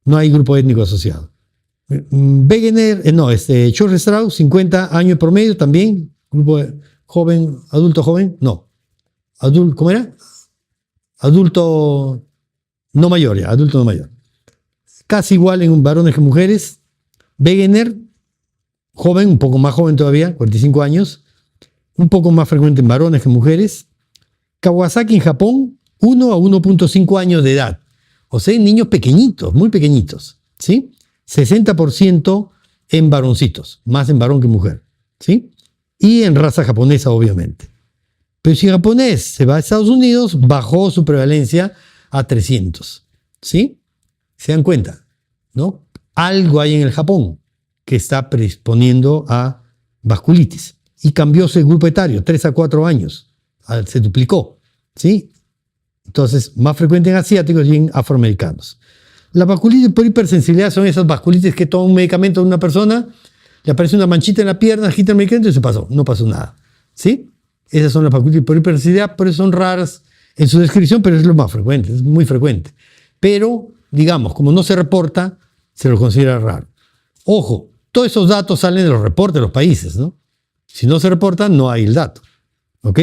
No hay grupo étnico asociado. Wegener, Churg-Strauss, 50 años promedio también. Grupo joven, adulto joven, no. ¿Cómo era? Adulto no mayor, ya, adulto no mayor. Casi igual en varones que mujeres. Wegener, joven, un poco más joven todavía, 45 años. Un poco más frecuente en varones que en mujeres. Kawasaki en Japón, 1 a 1.5 años de edad. O sea, en niños pequeñitos, muy pequeñitos. ¿Sí? 60% en varoncitos, más en varón que en mujer. ¿Sí? Y en raza japonesa, obviamente. Pero si el japonés se va a Estados Unidos, bajó su prevalencia a 300. ¿Sí? ¿Se dan cuenta? ¿No? Algo hay en el Japón que está predisponiendo a vasculitis. Y cambió ese grupo etario, 3 a 4 años. Se duplicó. ¿Sí? Entonces, más frecuente en asiáticos y en afroamericanos. Las vasculitis por hipersensibilidad son esas vasculitis que toma un medicamento de una persona, le aparece una manchita en la pierna, agita el medicamento y se pasó. No pasó nada. ¿Sí? Esas son las vasculitis por hipersensibilidad, por eso son raras en su descripción, pero es lo más frecuente, es muy frecuente. Pero, digamos, como no se reporta, se lo considera raro. Ojo, todos esos datos salen de los reportes de los países, ¿no? Si no se reporta, no hay el dato. ¿Ok?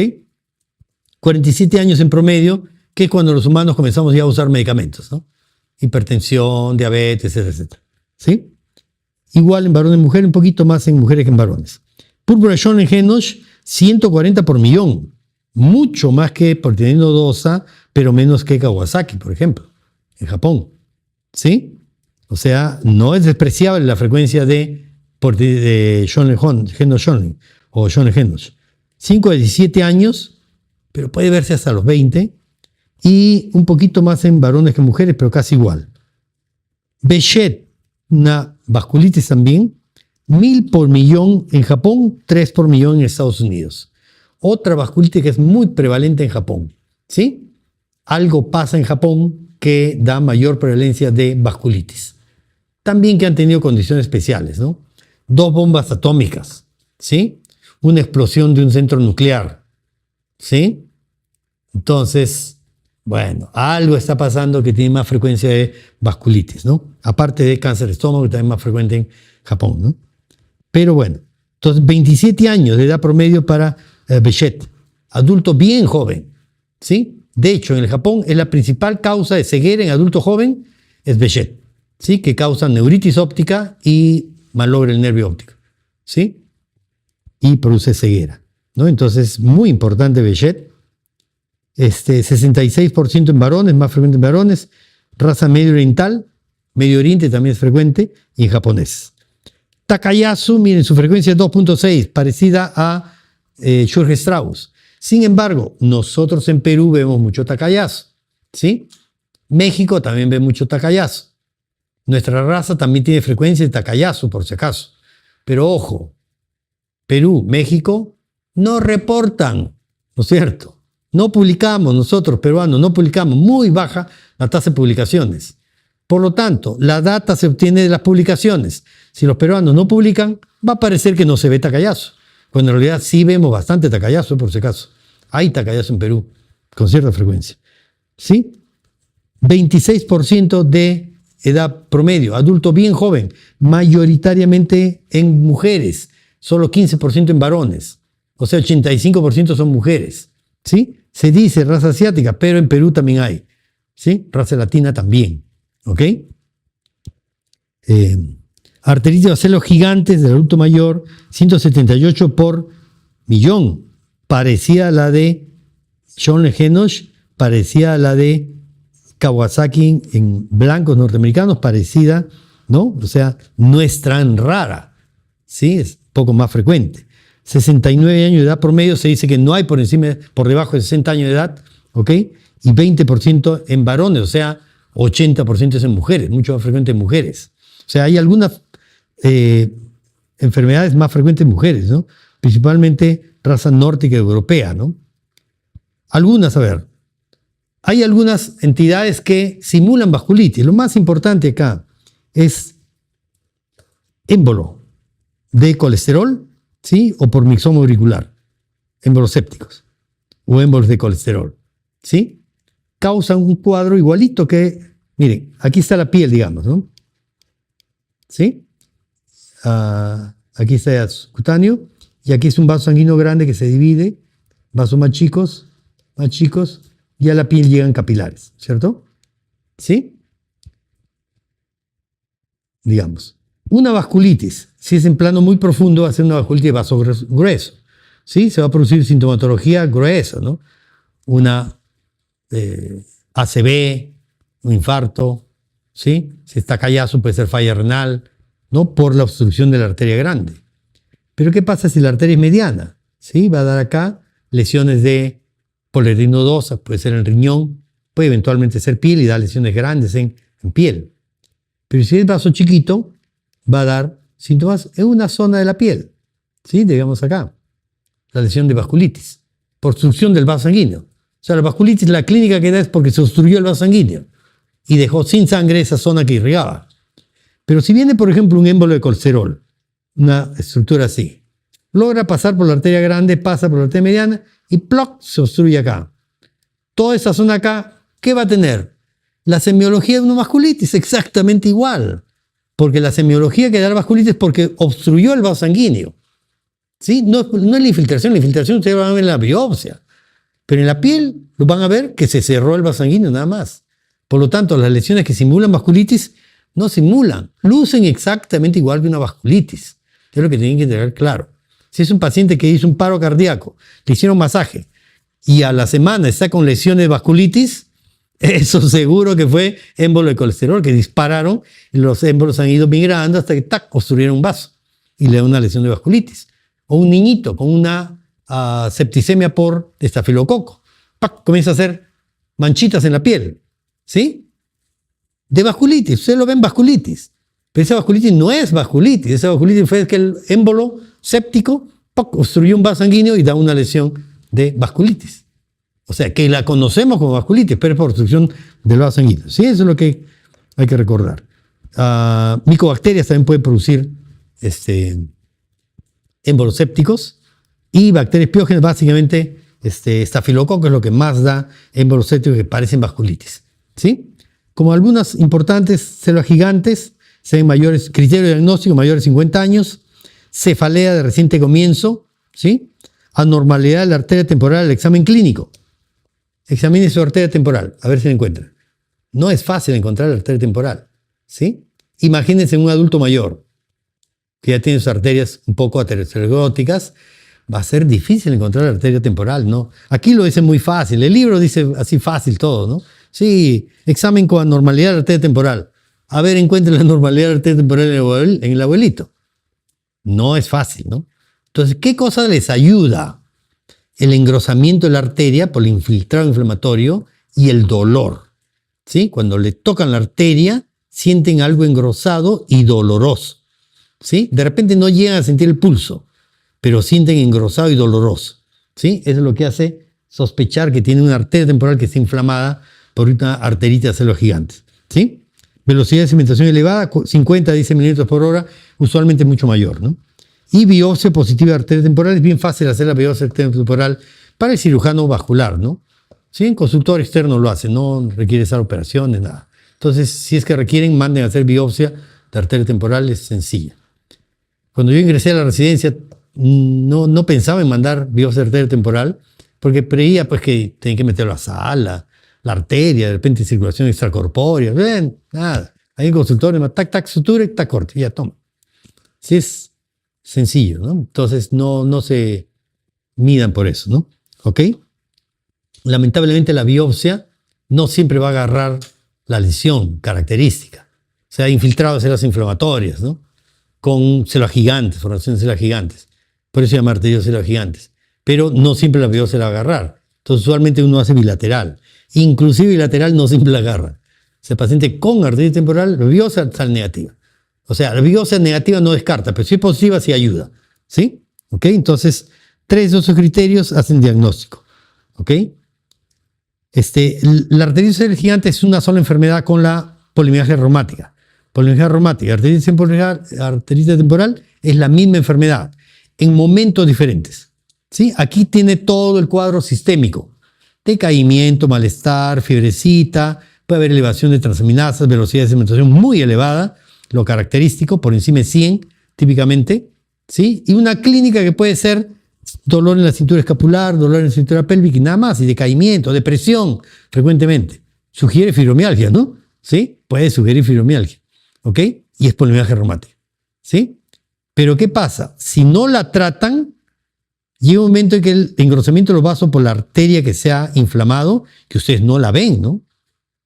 47 años en promedio, que es cuando los humanos comenzamos ya a usar medicamentos, ¿no? Hipertensión, diabetes, etc. ¿Sí? Igual en varones y mujeres, un poquito más en mujeres que en varones. Púrpura Shonen-Henoch, 140 por millón. Mucho más que polinitis nodosa, pero menos que Kawasaki, por ejemplo, en Japón. ¿Sí? O sea, no es despreciable la frecuencia de Shonen-Henoch o Shonen-Henoch. 5 a 17 años, pero puede verse hasta los 20, y un poquito más en varones que en mujeres, pero casi igual. Behçet, una vasculitis también, 1000 por millón en Japón, 3 por millón en Estados Unidos. Otra vasculitis que es muy prevalente en Japón. ¿Sí? Algo pasa en Japón que da mayor prevalencia de vasculitis. También que han tenido condiciones especiales, ¿no? 2 bombas atómicas, ¿sí? Una explosión de un centro nuclear, ¿sí? Entonces, bueno, algo está pasando que tiene más frecuencia de vasculitis, ¿no? Aparte de cáncer de estómago, que también es más frecuente en Japón, ¿no? Pero bueno, entonces 27 años de edad promedio para Behçet, adulto bien joven, ¿sí? De hecho, en el Japón es la principal causa de ceguera en adulto joven, es Behçet, ¿sí? Que causa neuritis óptica y malogra el nervio óptico, ¿sí? Y produce ceguera, ¿no? Entonces, muy importante Behçet. 66% en varones, más frecuente en varones. Raza medio oriental, Medio Oriente también es frecuente, y en japonés. Takayasu, miren, su frecuencia es 2.6, parecida a Churg-Strauss. Sin embargo, nosotros en Perú vemos mucho Takayasu, ¿sí? México también ve mucho Takayasu. Nuestra raza también tiene frecuencia de Takayasu, por si acaso. Pero ojo, Perú, México, no reportan, ¿no es cierto? No publicamos, nosotros peruanos, no publicamos, muy baja la tasa de publicaciones. Por lo tanto, la data se obtiene de las publicaciones. Si los peruanos no publican, va a parecer que no se ve Takayasu. Cuando en realidad sí vemos bastante Takayasu, por si acaso. Hay tacayazos en Perú, con cierta frecuencia. ¿Sí? 26% de edad promedio, adulto bien joven, mayoritariamente en mujeres, solo 15% en varones, o sea, 85% son mujeres. ¿Sí? Se dice raza asiática, pero en Perú también hay. ¿Sí? Raza latina también. ¿Ok? Arteritis baselos gigantes del adulto mayor, 178 por millón, parecida a la de Schoenle-Henoch, parecida a la de Kawasaki en blancos norteamericanos, parecida, ¿no? O sea, no es tan rara, ¿sí? Es poco más frecuente. 69 años de edad promedio, se dice que no hay por debajo de 60 años de edad, ¿ok? Y 20% en varones, o sea, 80% es en mujeres, mucho más frecuente en mujeres. O sea, hay algunas enfermedades más frecuentes en mujeres, ¿no? Principalmente raza nórdica europea, ¿no? Algunas, a ver, hay algunas entidades que simulan vasculitis. Lo más importante acá es émbolo de colesterol, ¿sí? O por mixoma auricular, émbolos sépticos o émbolos de colesterol, ¿sí? Causan un cuadro igualito que, miren, aquí está la piel, digamos, ¿no? ¿Sí? Aquí está el subcutáneo y aquí es un vaso sanguíneo grande que se divide, vasos más chicos, y a la piel llegan capilares, ¿cierto? ¿Sí? Digamos, una vasculitis, si es en plano muy profundo, va a ser una vasculitis de vaso grueso, ¿sí? Se va a producir sintomatología gruesa, ¿no? Una ACV, un infarto, ¿sí? Si está callazo puede ser falla renal, ¿no? Por la obstrucción de la arteria grande. Pero ¿qué pasa si la arteria es mediana? ¿Sí? Va a dar acá lesiones de polerina nodosa, puede ser en el riñón, puede eventualmente ser piel y dar lesiones grandes en piel. Pero si es vaso chiquito, va a dar síntomas en una zona de la piel, ¿sí? Digamos acá, la lesión de vasculitis, por obstrucción del vaso sanguíneo. O sea, la vasculitis, la clínica que da es porque se obstruyó el vaso sanguíneo y dejó sin sangre esa zona que irrigaba. Pero si viene, por ejemplo, un émbolo de colesterol, una estructura así, logra pasar por la arteria grande, pasa por la arteria mediana y ¡ploc! Se obstruye acá. Toda esa zona acá, ¿qué va a tener? La semiología de una vasculitis, exactamente igual. Porque la semiología que da la vasculitis es porque obstruyó el vaso sanguíneo. ¿Sí? No es la infiltración ustedes van a ver en la biopsia. Pero en la piel lo van a ver que se cerró el vaso sanguíneo nada más. Por lo tanto, las lesiones que simulan vasculitis no simulan, lucen exactamente igual que una vasculitis. Es lo que tienen que tener claro. Si es un paciente que hizo un paro cardíaco, le hicieron masaje y a la semana está con lesiones de vasculitis, eso seguro que fue émbolo de colesterol, que dispararon y los émbolos han ido migrando hasta que ¡tac! Obstruyeron un vaso y le da una lesión de vasculitis. O un niñito con una septicemia por estafilococo. ¡Pac! Comienza a hacer manchitas en la piel. ¿Sí? De vasculitis. Ustedes lo ven vasculitis. Pero esa vasculitis no es vasculitis. Esa vasculitis fue que el émbolo séptico ¡pac! Obstruyó un vaso sanguíneo y da una lesión de vasculitis. O sea, que la conocemos como vasculitis, pero es por obstrucción del vaso sanguíneo. ¿Sí? Eso es lo que hay que recordar. Micobacterias también pueden producir émbolos sépticos y bacterias piógenas, básicamente estafilococo es lo que más da émbolos sépticos que parecen vasculitis. ¿Sí? Como algunas importantes células gigantes, se ven mayores, criterio diagnóstico mayores de 50 años, cefalea de reciente comienzo, ¿sí? Anormalidad de la arteria temporal del examen clínico. Examine su arteria temporal, a ver si la encuentra. No es fácil encontrar la arteria temporal, ¿sí? Imagínense un adulto mayor que ya tiene sus arterias un poco ateroscleróticas, va a ser difícil encontrar la arteria temporal, ¿no? Aquí lo dice muy fácil, el libro dice así fácil todo, ¿no? Sí, examen con anormalidad de la arteria temporal. A ver, encuentre la anormalidad de la arteria temporal en el abuelito. No es fácil, ¿no? Entonces, ¿qué cosa les ayuda? El engrosamiento de la arteria por el infiltrado inflamatorio y el dolor. ¿Sí? Cuando le tocan la arteria, sienten algo engrosado y doloroso. ¿Sí? De repente no llegan a sentir el pulso, pero sienten engrosado y doloroso. ¿Sí? Eso es lo que hace sospechar que tiene una arteria temporal que está inflamada por una arteritis de células gigantes. ¿Sí? Velocidad de cementación elevada, 50 a 10 minutos por hora, usualmente mucho mayor, ¿no? Y biopsia positiva de arteria temporal, es bien fácil hacer la biopsia de arteria temporal para el cirujano vascular, ¿no? Sí, en consultor externo lo hace, no requiere hacer operaciones, nada. Entonces, si es que requieren, manden a hacer biopsia de arteria temporal, es sencilla. Cuando yo ingresé a la residencia, no pensaba en mandar biopsia de arteria temporal, porque creía pues, que tenía que meterlo a sala, la arteria, de repente circulación extracorpórea, nada. Ahí en el consultorio, tac, tac, sutura, tac, corte, ya toma. Sí es sencillo, ¿no? Entonces no se midan por eso, ¿no? ¿Ok? Lamentablemente la biopsia no siempre va a agarrar la lesión característica. Se ha infiltrado células inflamatorias, ¿no? Con células gigantes, formación de células gigantes. Por eso se llama arteriosis de células gigantes. Pero no siempre la biopsia la va a agarrar. Entonces usualmente uno hace bilateral. Inclusive bilateral no siempre la agarra. O sea, el paciente con arteritis temporal, la biopsia sale negativa. O sea, la biopsia negativa no descarta, pero si es positiva sí ayuda. ¿Sí? ¿Ok? Entonces, 3 de esos criterios hacen diagnóstico. ¿Ok? La arteritis de células gigantes es una sola enfermedad con la polimialgia reumática. Polimialgia reumática, arteritis temporal es la misma enfermedad en momentos diferentes. ¿Sí? Aquí tiene todo el cuadro sistémico. Decaimiento, malestar, fiebrecita, puede haber elevación de transaminasas, velocidad de sedimentación muy elevada, lo característico, por encima de 100 típicamente, ¿sí? Y una clínica que puede ser dolor en la cintura escapular, dolor en la cintura pélvica y nada más, y decaimiento, depresión frecuentemente. Sugiere fibromialgia, ¿no? ¿Sí? Puede sugerir fibromialgia, ¿ok? Y es polimialgia reumática, ¿sí? Pero ¿qué pasa? Si no la tratan, llega un momento en que el engrosamiento de los vasos por la arteria que se ha inflamado, que ustedes no la ven, ¿no?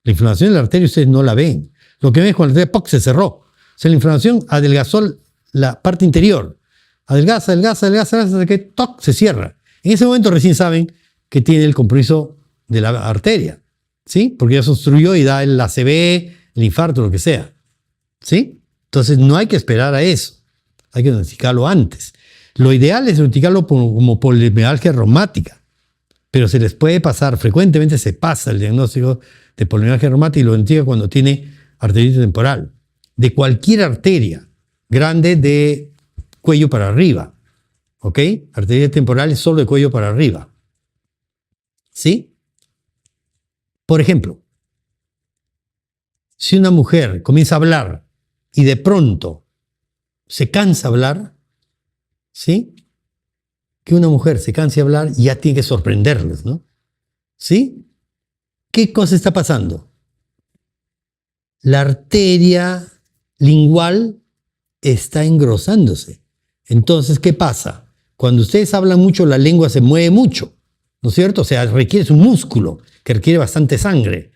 La inflamación de la arteria ustedes no la ven. Lo que ven es cuando la arteria ¡poc! Se cerró. O sea, la inflamación adelgazó la parte interior. Adelgaza hasta que ¡toc! Se cierra. En ese momento recién saben que tiene el compromiso de la arteria, ¿sí? Porque ya se obstruyó y da el ACV, el infarto, lo que sea, ¿sí? Entonces no hay que esperar a eso. Hay que diagnosticarlo antes. Lo ideal es diagnosticarlo como polimialgia reumática, pero se les puede pasar, frecuentemente se pasa el diagnóstico de polimialgia reumática y lo diagnostica cuando tiene arteritis temporal, de cualquier arteria, grande de cuello para arriba, ¿ok? Arteritis temporal es solo de cuello para arriba, ¿sí? Por ejemplo, si una mujer comienza a hablar y de pronto se cansa de hablar, ¿sí? Que una mujer se canse de hablar ya tiene que sorprenderles, ¿no? ¿Sí? ¿Qué cosa está pasando? La arteria lingual está engrosándose. Entonces, ¿qué pasa? Cuando ustedes hablan mucho, la lengua se mueve mucho, ¿no es cierto? O sea, requiere un músculo que requiere bastante sangre,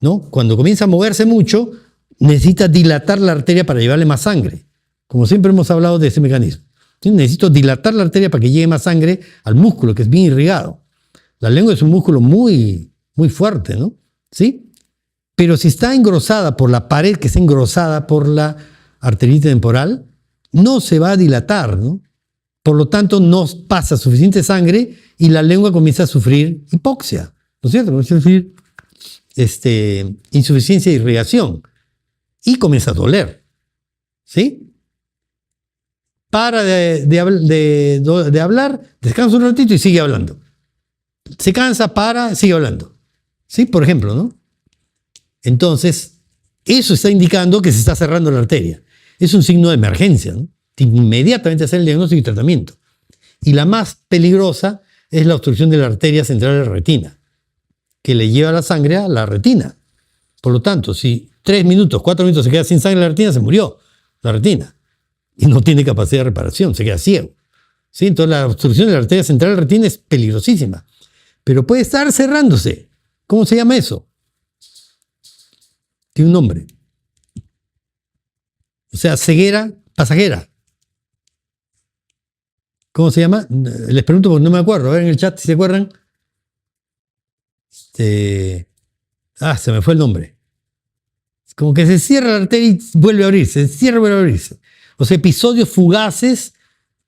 ¿no? Cuando comienza a moverse mucho, necesita dilatar la arteria para llevarle más sangre. Como siempre hemos hablado de ese mecanismo. ¿Sí? Necesito dilatar la arteria para que llegue más sangre al músculo, que es bien irrigado. La lengua es un músculo muy fuerte, ¿no? ¿Sí? Pero si está engrosada por la pared que está engrosada por la arteritis temporal, no se va a dilatar, ¿no? Por lo tanto, no pasa suficiente sangre y la lengua comienza a sufrir hipoxia, ¿no es cierto? Comienza a sufrir insuficiencia de irrigación y comienza a doler, ¿sí? Para de hablar, descansa un ratito y sigue hablando. Se cansa, para, sigue hablando. ¿Sí? Por ejemplo, ¿no? Entonces, eso está indicando que se está cerrando la arteria. Es un signo de emergencia, ¿no? Inmediatamente hacer el diagnóstico y tratamiento. Y la más peligrosa es la obstrucción de la arteria central de la retina, que le lleva la sangre a la retina. Por lo tanto, si 3 minutos, 4 minutos se queda sin sangre en la retina, se murió la retina. Y no tiene capacidad de reparación, se queda ciego. ¿Sí? Entonces la obstrucción de la arteria central de la retina es peligrosísima. Pero puede estar cerrándose. ¿Cómo se llama eso? Tiene un nombre. O sea, ceguera pasajera. ¿Cómo se llama? Les pregunto porque no me acuerdo. A ver en el chat si se acuerdan. Se me fue el nombre. Como que se cierra la arteria y vuelve a abrirse. Se cierra y vuelve a abrirse. O sea, episodios fugaces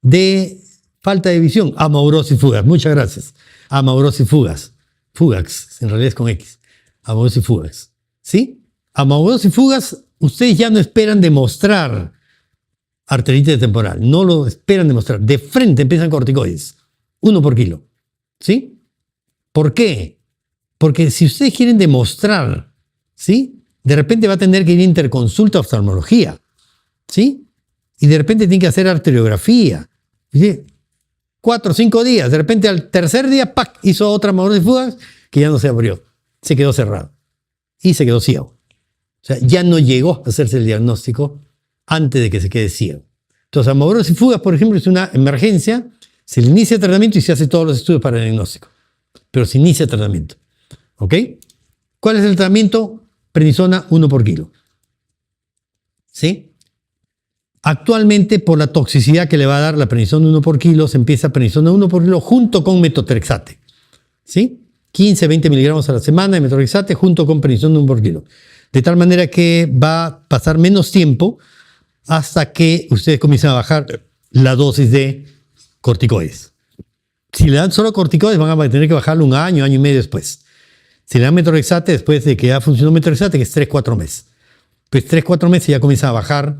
de falta de visión. Amaurosis fugax. Muchas gracias. Amaurosis fugax. Fugax, en realidad es con X. Amaurosis fugax. ¿Sí? Amaurosis fugax, ustedes ya no esperan demostrar arteritis temporal. No lo esperan demostrar. De frente empiezan corticoides. 1 por kilo. ¿Sí? ¿Por qué? Porque si ustedes quieren demostrar, ¿sí? De repente va a tener que ir a interconsulta a oftalmología, ¿sí? Y de repente tiene que hacer arteriografía. ¿Sí? 4 o 5 días. De repente al tercer día, ¡pac!, hizo otra mamografía de fugas que ya no se abrió. Se quedó cerrado. Y se quedó ciego. O sea, ya no llegó a hacerse el diagnóstico antes de que se quede ciego. Entonces, la mamografía de fugas, por ejemplo, es una emergencia. Se le inicia tratamiento y se hace todos los estudios para el diagnóstico. Pero se inicia tratamiento. ¿Ok? ¿Cuál es el tratamiento? Prednisona 1 por kilo. ¿Sí? Actualmente, por la toxicidad que le va a dar la prednisona 1 por kilo, se empieza prednisona 1 por kilo junto con metotrexate. ¿Sí? 15, 20 miligramos a la semana de metotrexate junto con prednisona 1 por kilo. De tal manera que va a pasar menos tiempo hasta que ustedes comiencen a bajar la dosis de corticoides. Si le dan solo corticoides, van a tener que bajarlo un año, año y medio después. Si le dan metotrexate, después de que ya funcionó metotrexate, que es 3-4 meses. Pues 3-4 meses ya comienza a bajar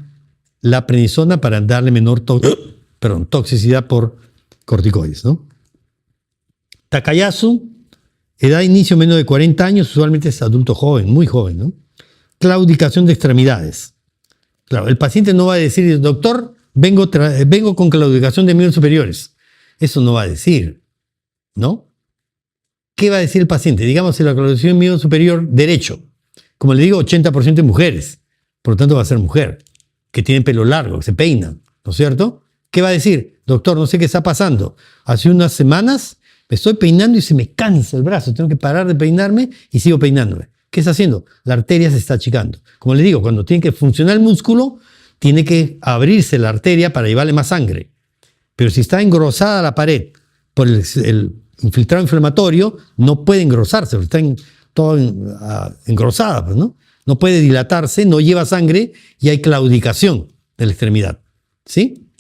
la prednisona para darle menor toxicidad por corticoides, ¿no? Takayasu, edad de inicio menos de 40 años, usualmente es adulto joven, muy joven, ¿no? Claudicación de extremidades. Claro, el paciente no va a decir, doctor, vengo con claudicación de miembros superiores. Eso no va a decir, ¿no? ¿Qué va a decir el paciente? Digamos, la claudicación de miembro superior derecho. Como le digo, 80% de mujeres. Por lo tanto, va a ser mujer, que tiene pelo largo, que se peinan, ¿no es cierto? ¿Qué va a decir? Doctor, no sé qué está pasando. Hace unas semanas me estoy peinando y se me cansa el brazo. Tengo que parar de peinarme y sigo peinándome. ¿Qué está haciendo? La arteria se está achicando. Como le digo, cuando tiene que funcionar el músculo, tiene que abrirse la arteria para llevarle más sangre. Pero si está engrosada la pared por el infiltrado inflamatorio, no puede engrosarse, está todo engrosada, pues, ¿no? No puede dilatarse, no lleva sangre y hay claudicación de la extremidad. ¿Sí?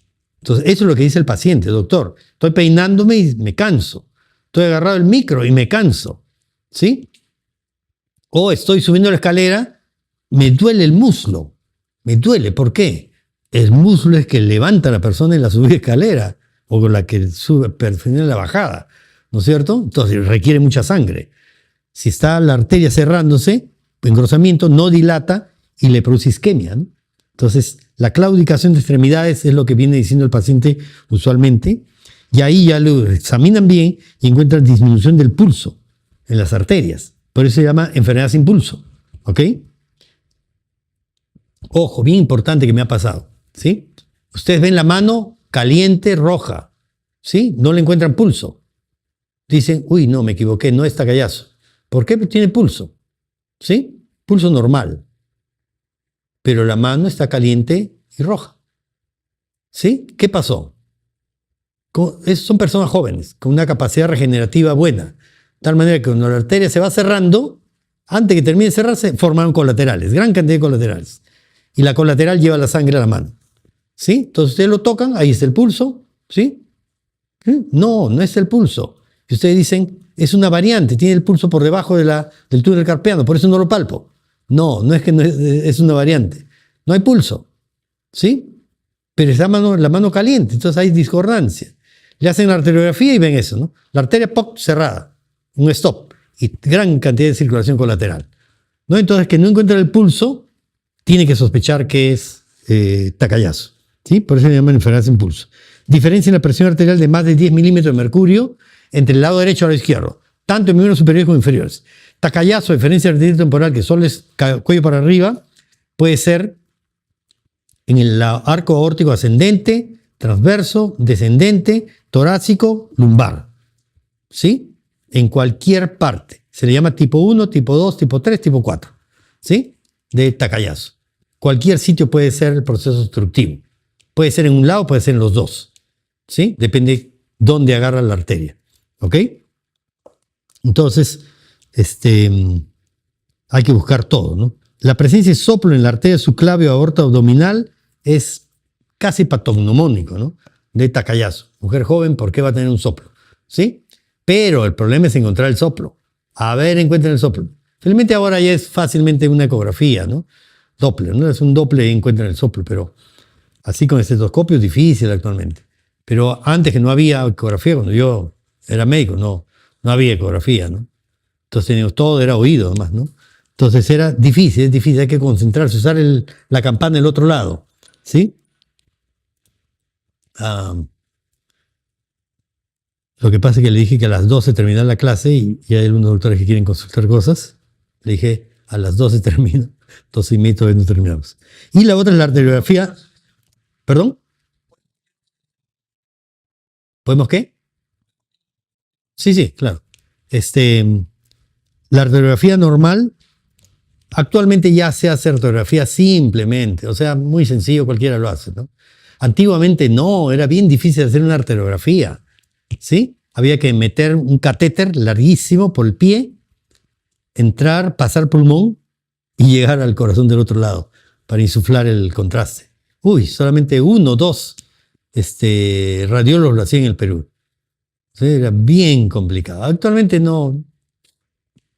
Entonces, eso es lo que dice el paciente, doctor. Estoy peinándome y me canso. Estoy agarrado el micro y me canso. ¿Sí? O estoy subiendo la escalera, me duele el muslo. Me duele, ¿por qué? El muslo es que levanta a la persona en la subida de escalera o con la que sube en la bajada, ¿no es cierto? Entonces requiere mucha sangre. Si está la arteria cerrándose, engrosamiento, no dilata y le produce isquemia, ¿no? Entonces, la claudicación de extremidades es lo que viene diciendo el paciente usualmente, y ahí ya lo examinan bien y encuentran disminución del pulso en las arterias. Por eso se llama enfermedad sin pulso. ¿Ok? Ojo, bien importante que me ha pasado. ¿Sí? Ustedes ven la mano caliente, roja. ¿Sí? No le encuentran pulso. Dicen, uy, no, me equivoqué, no es Takayasu. ¿Por qué? Porque tiene pulso. ¿Sí? Pulso normal. Pero la mano está caliente y roja. ¿Sí? ¿Qué pasó? Son personas jóvenes, con una capacidad regenerativa buena. De tal manera que cuando la arteria se va cerrando, antes que termine de cerrarse, formaron colaterales, gran cantidad de colaterales. Y la colateral lleva la sangre a la mano. ¿Sí? Entonces ustedes lo tocan, ahí está el pulso. ¿Sí? No, no es el pulso. Y ustedes dicen, es una variante, tiene el pulso por debajo del túnel carpiano, por eso no lo palpo. No, no es que no es una variante. No hay pulso. ¿Sí? Pero es la mano caliente, entonces hay discordancia. Le hacen la arteriografía y ven eso, ¿no? La arteria ¡poc! Cerrada, un stop, y gran cantidad de circulación colateral. ¿No? Entonces, que no encuentra el pulso, tiene que sospechar que es Takayasu. ¿Sí? Por eso se llama enfermedad sin pulso. Diferencia en la presión arterial de más de 10 milímetros de mercurio entre el lado derecho y el lado izquierdo, tanto en miembros superiores como inferiores. Takayasu, diferencia arterial temporal, que solo es cuello para arriba, puede ser en el arco aórtico ascendente, transverso, descendente, torácico, lumbar. ¿Sí? En cualquier parte. Se le llama tipo 1, tipo 2, tipo 3, tipo 4. ¿Sí? De Takayasu. Cualquier sitio puede ser el proceso obstructivo. Puede ser en un lado, puede ser en los dos. ¿Sí? Depende dónde agarra la arteria. ¿Ok? Entonces, hay que buscar todo, ¿no? La presencia de soplo en la arteria subclavia o aorta abdominal es casi patognomónico, ¿no? De Takayasu. Mujer joven, ¿por qué va a tener un soplo? ¿Sí? Pero el problema es encontrar el soplo. A ver, encuentren el soplo. Felizmente ahora ya es fácilmente una ecografía, ¿no? Doppler, ¿no? Es un Doppler y encuentran el soplo, pero así con estetoscopio es difícil actualmente. Pero antes que no había ecografía, cuando yo era médico, no no había ecografía, ¿no? Entonces teníamos, todo era oído nomás, ¿no? Entonces era difícil, es difícil, hay que concentrarse, usar la campana del otro lado, ¿sí? Lo que pasa es que le dije que a las 12 termina la clase y hay algunos doctores que quieren consultar cosas. Le dije, a las 12 termino, 12 y media todavía no terminamos. Y la otra es la arteriografía. ¿Perdón? ¿Podemos qué? Sí, sí, claro. La arteriografía normal, actualmente ya se hace arteriografía simplemente, o sea, muy sencillo, cualquiera lo hace, ¿no? Antiguamente no, era bien difícil hacer una arteriografía, ¿sí? Había que meter un catéter larguísimo por el pie, entrar, pasar pulmón y llegar al corazón del otro lado para insuflar el contraste. Uy, solamente 1 o 2 radiólogos lo hacían en el Perú. ¿Sí? Era bien complicado. Actualmente no.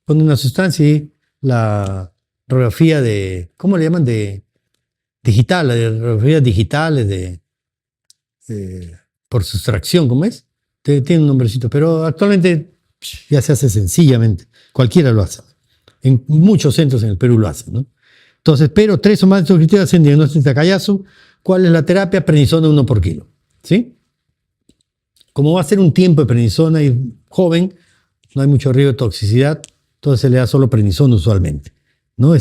Pone una sustancia y la radiografía de, ¿cómo le llaman? De digital, las radiografías digitales por sustracción, ¿cómo es? Tiene un nombrecito, pero actualmente ya se hace sencillamente. Cualquiera lo hace. En muchos centros en el Perú lo hacen, ¿no? Entonces, pero 3 o más de estos criterios hacen diagnóstico de Takayasu. ¿Cuál es la terapia? Prednisona 1 por kilo. ¿Sí? Como va a ser un tiempo de prednisona y joven, no hay mucho riesgo de toxicidad, entonces se le da solo prednisona usualmente, ¿no?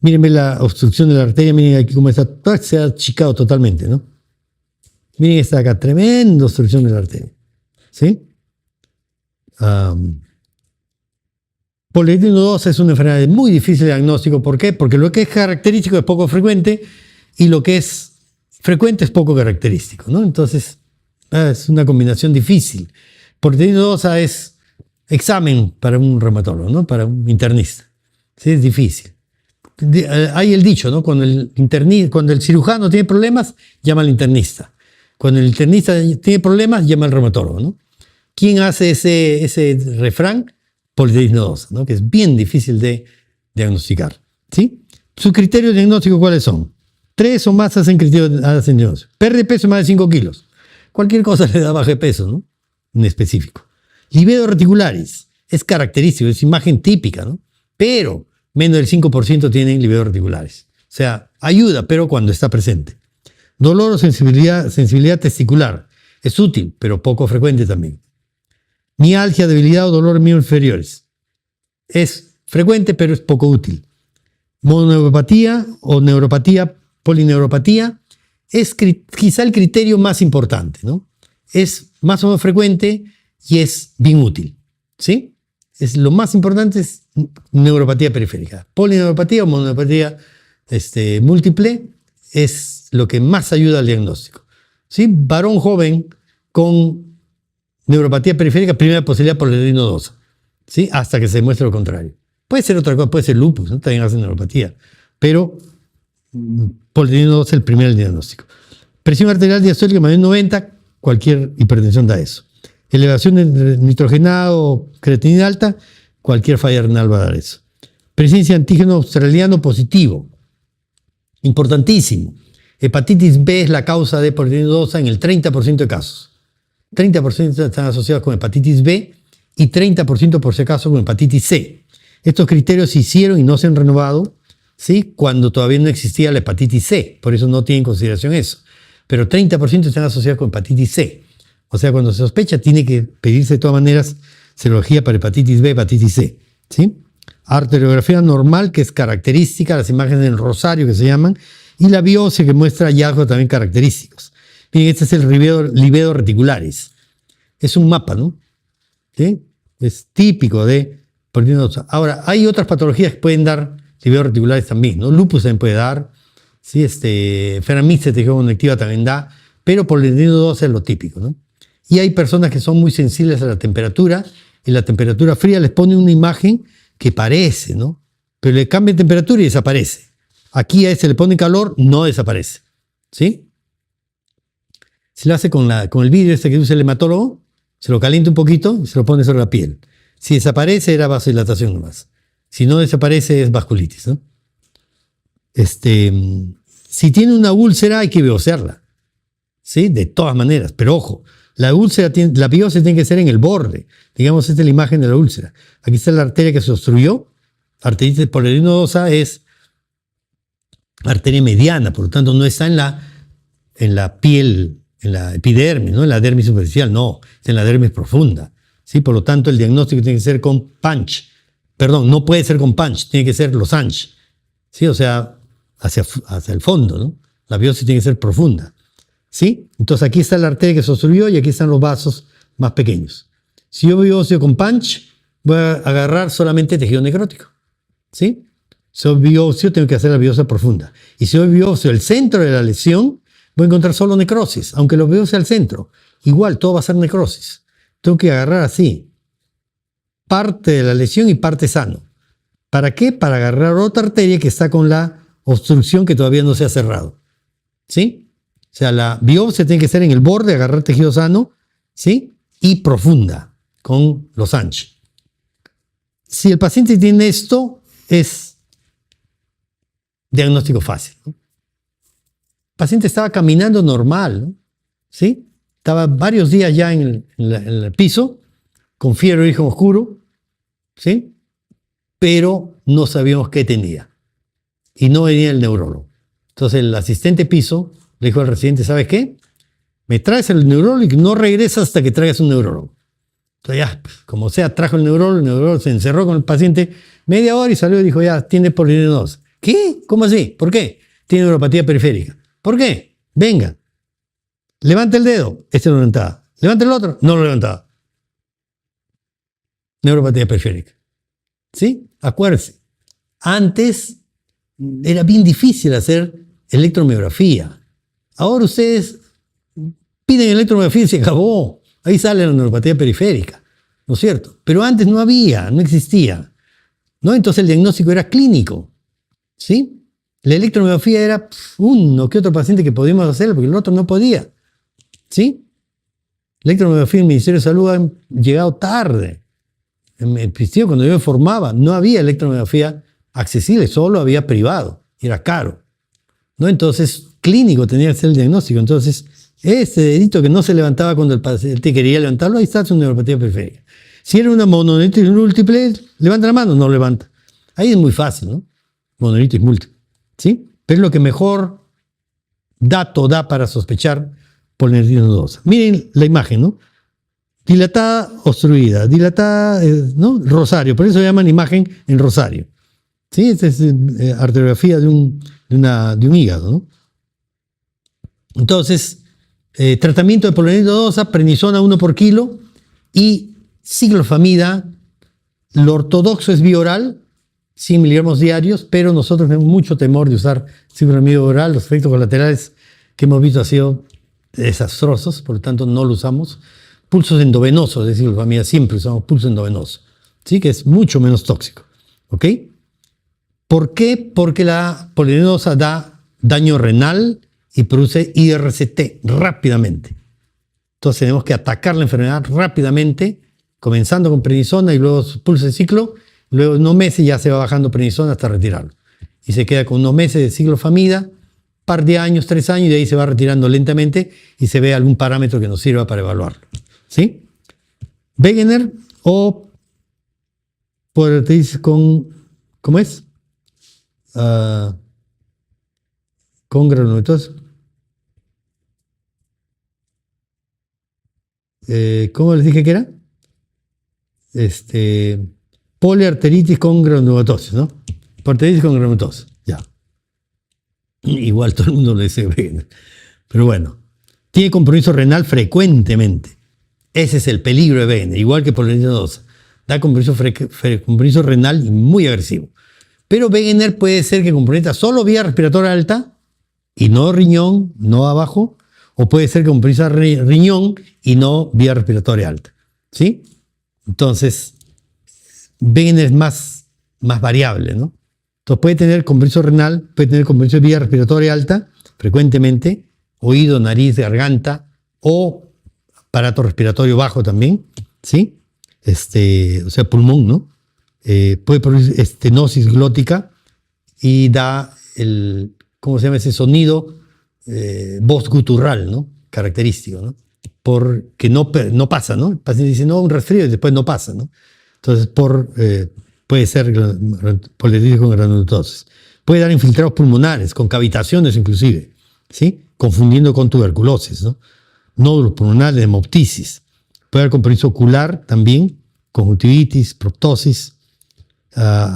Mírenme la obstrucción de la arteria, miren aquí cómo está, se ha achicado totalmente, ¿no? Miren esta acá, tremenda obstrucción de la arteria, ¿sí? Poliarteritis nodosa es una enfermedad muy difícil de diagnóstico. ¿Por qué? Porque lo que es característico es poco frecuente y lo que es frecuente es poco característico, ¿no? Entonces, es una combinación difícil. Poliarteritis nodosa es examen para un reumatólogo, ¿no? Para un internista. ¿Sí? Es difícil. Hay el dicho, ¿no? Cuando el cirujano tiene problemas, llama al internista. Cuando el internista tiene problemas, llama al reumatólogo, ¿no? ¿Quién hace ese refrán? Poliarteritis nodosa, ¿no? Que es bien difícil de diagnosticar, ¿sí? ¿Sus criterios diagnósticos cuáles son? 3 o más hacen diagnóstico. Pérdida de peso más de 5 kilos. Cualquier cosa le da baja de peso, ¿no? En específico. Livedo reticularis. Es característico, es imagen típica, ¿no? Pero menos del 5% tienen livedo reticularis. O sea, ayuda, pero cuando está presente. Dolor o sensibilidad testicular. Es útil, pero poco frecuente también. Mialgia, debilidad o dolor en miembros inferiores. Es frecuente, pero es poco útil. Mononeuropatía o neuropatía, polineuropatía, es quizá el criterio más importante, ¿no? Es más o menos frecuente y es bien útil, ¿sí? Lo más importante es neuropatía periférica. Polineuropatía o mononeuropatía múltiple es lo que más ayuda al diagnóstico, ¿sí? Varón joven con neuropatía periférica, primera posibilidad por poliarteritis nodosa, ¿sí? Hasta que se demuestre lo contrario. Puede ser otra cosa, puede ser lupus, ¿no? También hacen neuropatía, pero poliarteritis nodosa es el primer diagnóstico. Presión arterial diastólica mayor de 90, cualquier hipertensión da eso. Elevación de nitrogenado, creatinina alta, cualquier falla renal va a dar eso. Presencia de antígeno australiano positivo, importantísimo. Hepatitis B es la causa de poliarteritis nodosa en el 30% de casos. 30% están asociados con hepatitis B y 30% por si acaso con hepatitis C. Estos criterios se hicieron y no se han renovado, ¿sí? Cuando todavía no existía la hepatitis C, por eso no tienen en consideración eso. Pero 30% están asociados con hepatitis C. O sea, cuando se sospecha tiene que pedirse de todas maneras serología para hepatitis B, hepatitis C, ¿sí? Arteriografía normal, que es característica, las imágenes del rosario que se llaman, y la biopsia que muestra hallazgos también característicos. Miren, este es el livedo reticularis. Es un mapa, ¿no? ¿Sí? Es típico de poliarteritis nodosa. Ahora, hay otras patologías que pueden dar livedo reticularis también, ¿no? Lupus también puede dar, ¿sí? Enfermedad mixta de tejido conectivo también da, pero poliarteritis nodosa es lo típico, ¿no? Y hay personas que son muy sensibles a la temperatura, y la temperatura fría les pone una imagen que parece, ¿no? Pero le cambia de temperatura y desaparece. Aquí a este le pone calor, no desaparece, ¿sí? Si lo hace con el vidrio que usa el hematólogo, se lo calienta un poquito y se lo pone sobre la piel. Si desaparece, era vasodilatación nomás. Si no desaparece, es vasculitis, ¿no? Si tiene una úlcera, hay que biopsiarla, ¿sí? De todas maneras. Pero ojo, La úlcera la biopsia tiene que ser en el borde. Digamos, esta es la imagen de la úlcera. Aquí está la arteria que se obstruyó. Arteritis polerinodosa es arteria mediana, por lo tanto no está en la piel, en la epidermis, no en la dermis superficial, no, está en la dermis profunda. ¿Sí? Por lo tanto, el diagnóstico tiene que ser con punch. Perdón, no puede ser con punch, tiene que ser Losange. ¿Sí? O sea, hacia el fondo, ¿no? La biopsia tiene que ser profunda. ¿Sí? Entonces aquí está la arteria que se obstruyó y aquí están los vasos más pequeños. Si yo biopsio con punch, voy a agarrar solamente tejido necrótico. ¿Sí? Si yo biopsio, tengo que hacer la biopsia profunda. Y si yo biopsio el centro de la lesión, voy a encontrar solo necrosis, aunque lo biopsie al centro. Igual, todo va a ser necrosis. Tengo que agarrar así, parte de la lesión y parte sano. ¿Para qué? Para agarrar otra arteria que está con la obstrucción que todavía no se ha cerrado. ¿Sí? O sea, la biopsia tiene que ser en el borde, agarrar tejido sano, ¿sí? Y profunda, con Losange. Si el paciente tiene esto, es diagnóstico fácil, ¿no? El paciente estaba caminando normal, ¿no? ¿Sí? Estaba varios días ya en el piso, con fiebre de origen oscuro, ¿sí? Pero no sabíamos qué tenía. Y no venía el neurólogo. Entonces el asistente piso le dijo al residente, ¿sabes qué? Me traes el neurólogo y no regresas hasta que traigas un neurólogo. Entonces ya, pues, como sea, trajo el neurólogo se encerró con el paciente media hora y salió y dijo, ya, tiene polineurosis. ¿Qué? ¿Cómo así? ¿Por qué? Tiene neuropatía periférica. ¿Por qué? Venga. Levanta el dedo. Este no lo levantaba. Levanta el otro. No lo levantaba. Neuropatía periférica. ¿Sí? Acuérdense. Antes era bien difícil hacer electromiografía. Ahora ustedes piden electromiografía y se acabó. Ahí sale la neuropatía periférica. ¿No es cierto? Pero antes no había, no existía. ¿No? Entonces el diagnóstico era clínico. ¿Sí? La electromiografía era uno que otro paciente que podíamos hacer porque el otro no podía. ¿Sí? La electromiografía en el Ministerio de Salud ha llegado tarde. En el principio, cuando yo me formaba, no había electromiografía accesible, solo había privado. Y era caro. ¿No? Entonces, clínico tenía que ser el diagnóstico. Entonces, ese dedito que no se levantaba cuando el paciente quería levantarlo, ahí está su neuropatía periférica. Si era una mononeurosis múltiple, levanta la mano, no levanta. Ahí es muy fácil, ¿no? Mononeurosis múltiple. ¿Sí? Pero es lo que mejor dato da para sospechar polineurosis nodosa. Miren la imagen, ¿no? Dilatada, obstruida, dilatada, ¿no? Rosario, por eso se llaman imagen en rosario. ¿Sí? Esta es arteriografía de un hígado, ¿no? Entonces, tratamiento de polineurosis nodosa, prednisona 1 por kilo y ciclofamida. Lo ortodoxo es vía oral, 100 miligramos diarios, pero nosotros tenemos mucho temor de usar ciclofamida oral. Los efectos colaterales que hemos visto han sido desastrosos, por lo tanto no lo usamos. Pulsos endovenosos de ciclofamida, siempre usamos pulso endovenoso, ¿sí? Que es mucho menos tóxico. ¿Ok? ¿Por qué? Porque la polineurosis nodosa da daño renal y produce IRCT rápidamente. Entonces tenemos que atacar la enfermedad rápidamente, comenzando con prednisona y luego pulso de ciclo. Luego en unos meses ya se va bajando prednisona hasta retirarlo. Y se queda con unos meses de ciclofamida, par de años, 3 años, y de ahí se va retirando lentamente y se ve algún parámetro que nos sirva para evaluarlo. ¿Sí? Wegener o polineurosis con, ¿cómo es? Con granulomatosis. ¿Cómo les dije que era? Poliarteritis con granulomatosis, ¿no? Poliarteritis con granulomatosis, ya. Igual todo el mundo le dice Wegener. Pero bueno, tiene compromiso renal frecuentemente. Ese es el peligro de Wegener, igual que polineurosis nodosa. Da compromiso renal y muy agresivo. Pero Wegener puede ser que comprometa solo vía respiratoria alta y no riñón, no abajo, o puede ser que comprometa riñón y no vía respiratoria alta. ¿Sí? Entonces, Wegener es más variable, ¿no? Entonces puede tener compromiso renal, puede tener compromiso de vía respiratoria alta, frecuentemente, oído, nariz, garganta, o aparato respiratorio bajo también, ¿sí? O sea, pulmón, ¿no? Puede producir estenosis glótica y da ¿cómo se llama ese sonido? Voz gutural, ¿no? Característico, ¿no? porque no pasa, ¿no? El paciente dice, no, un resfrío y después no pasa, ¿no? Entonces, puede ser poliarteritis con granulomatosis. Puede dar infiltrados pulmonares, con cavitaciones inclusive, ¿sí? Confundiendo con tuberculosis, ¿no? Nódulos pulmonares, hemoptisis. Puede dar compromiso ocular también, conjuntivitis, proptosis,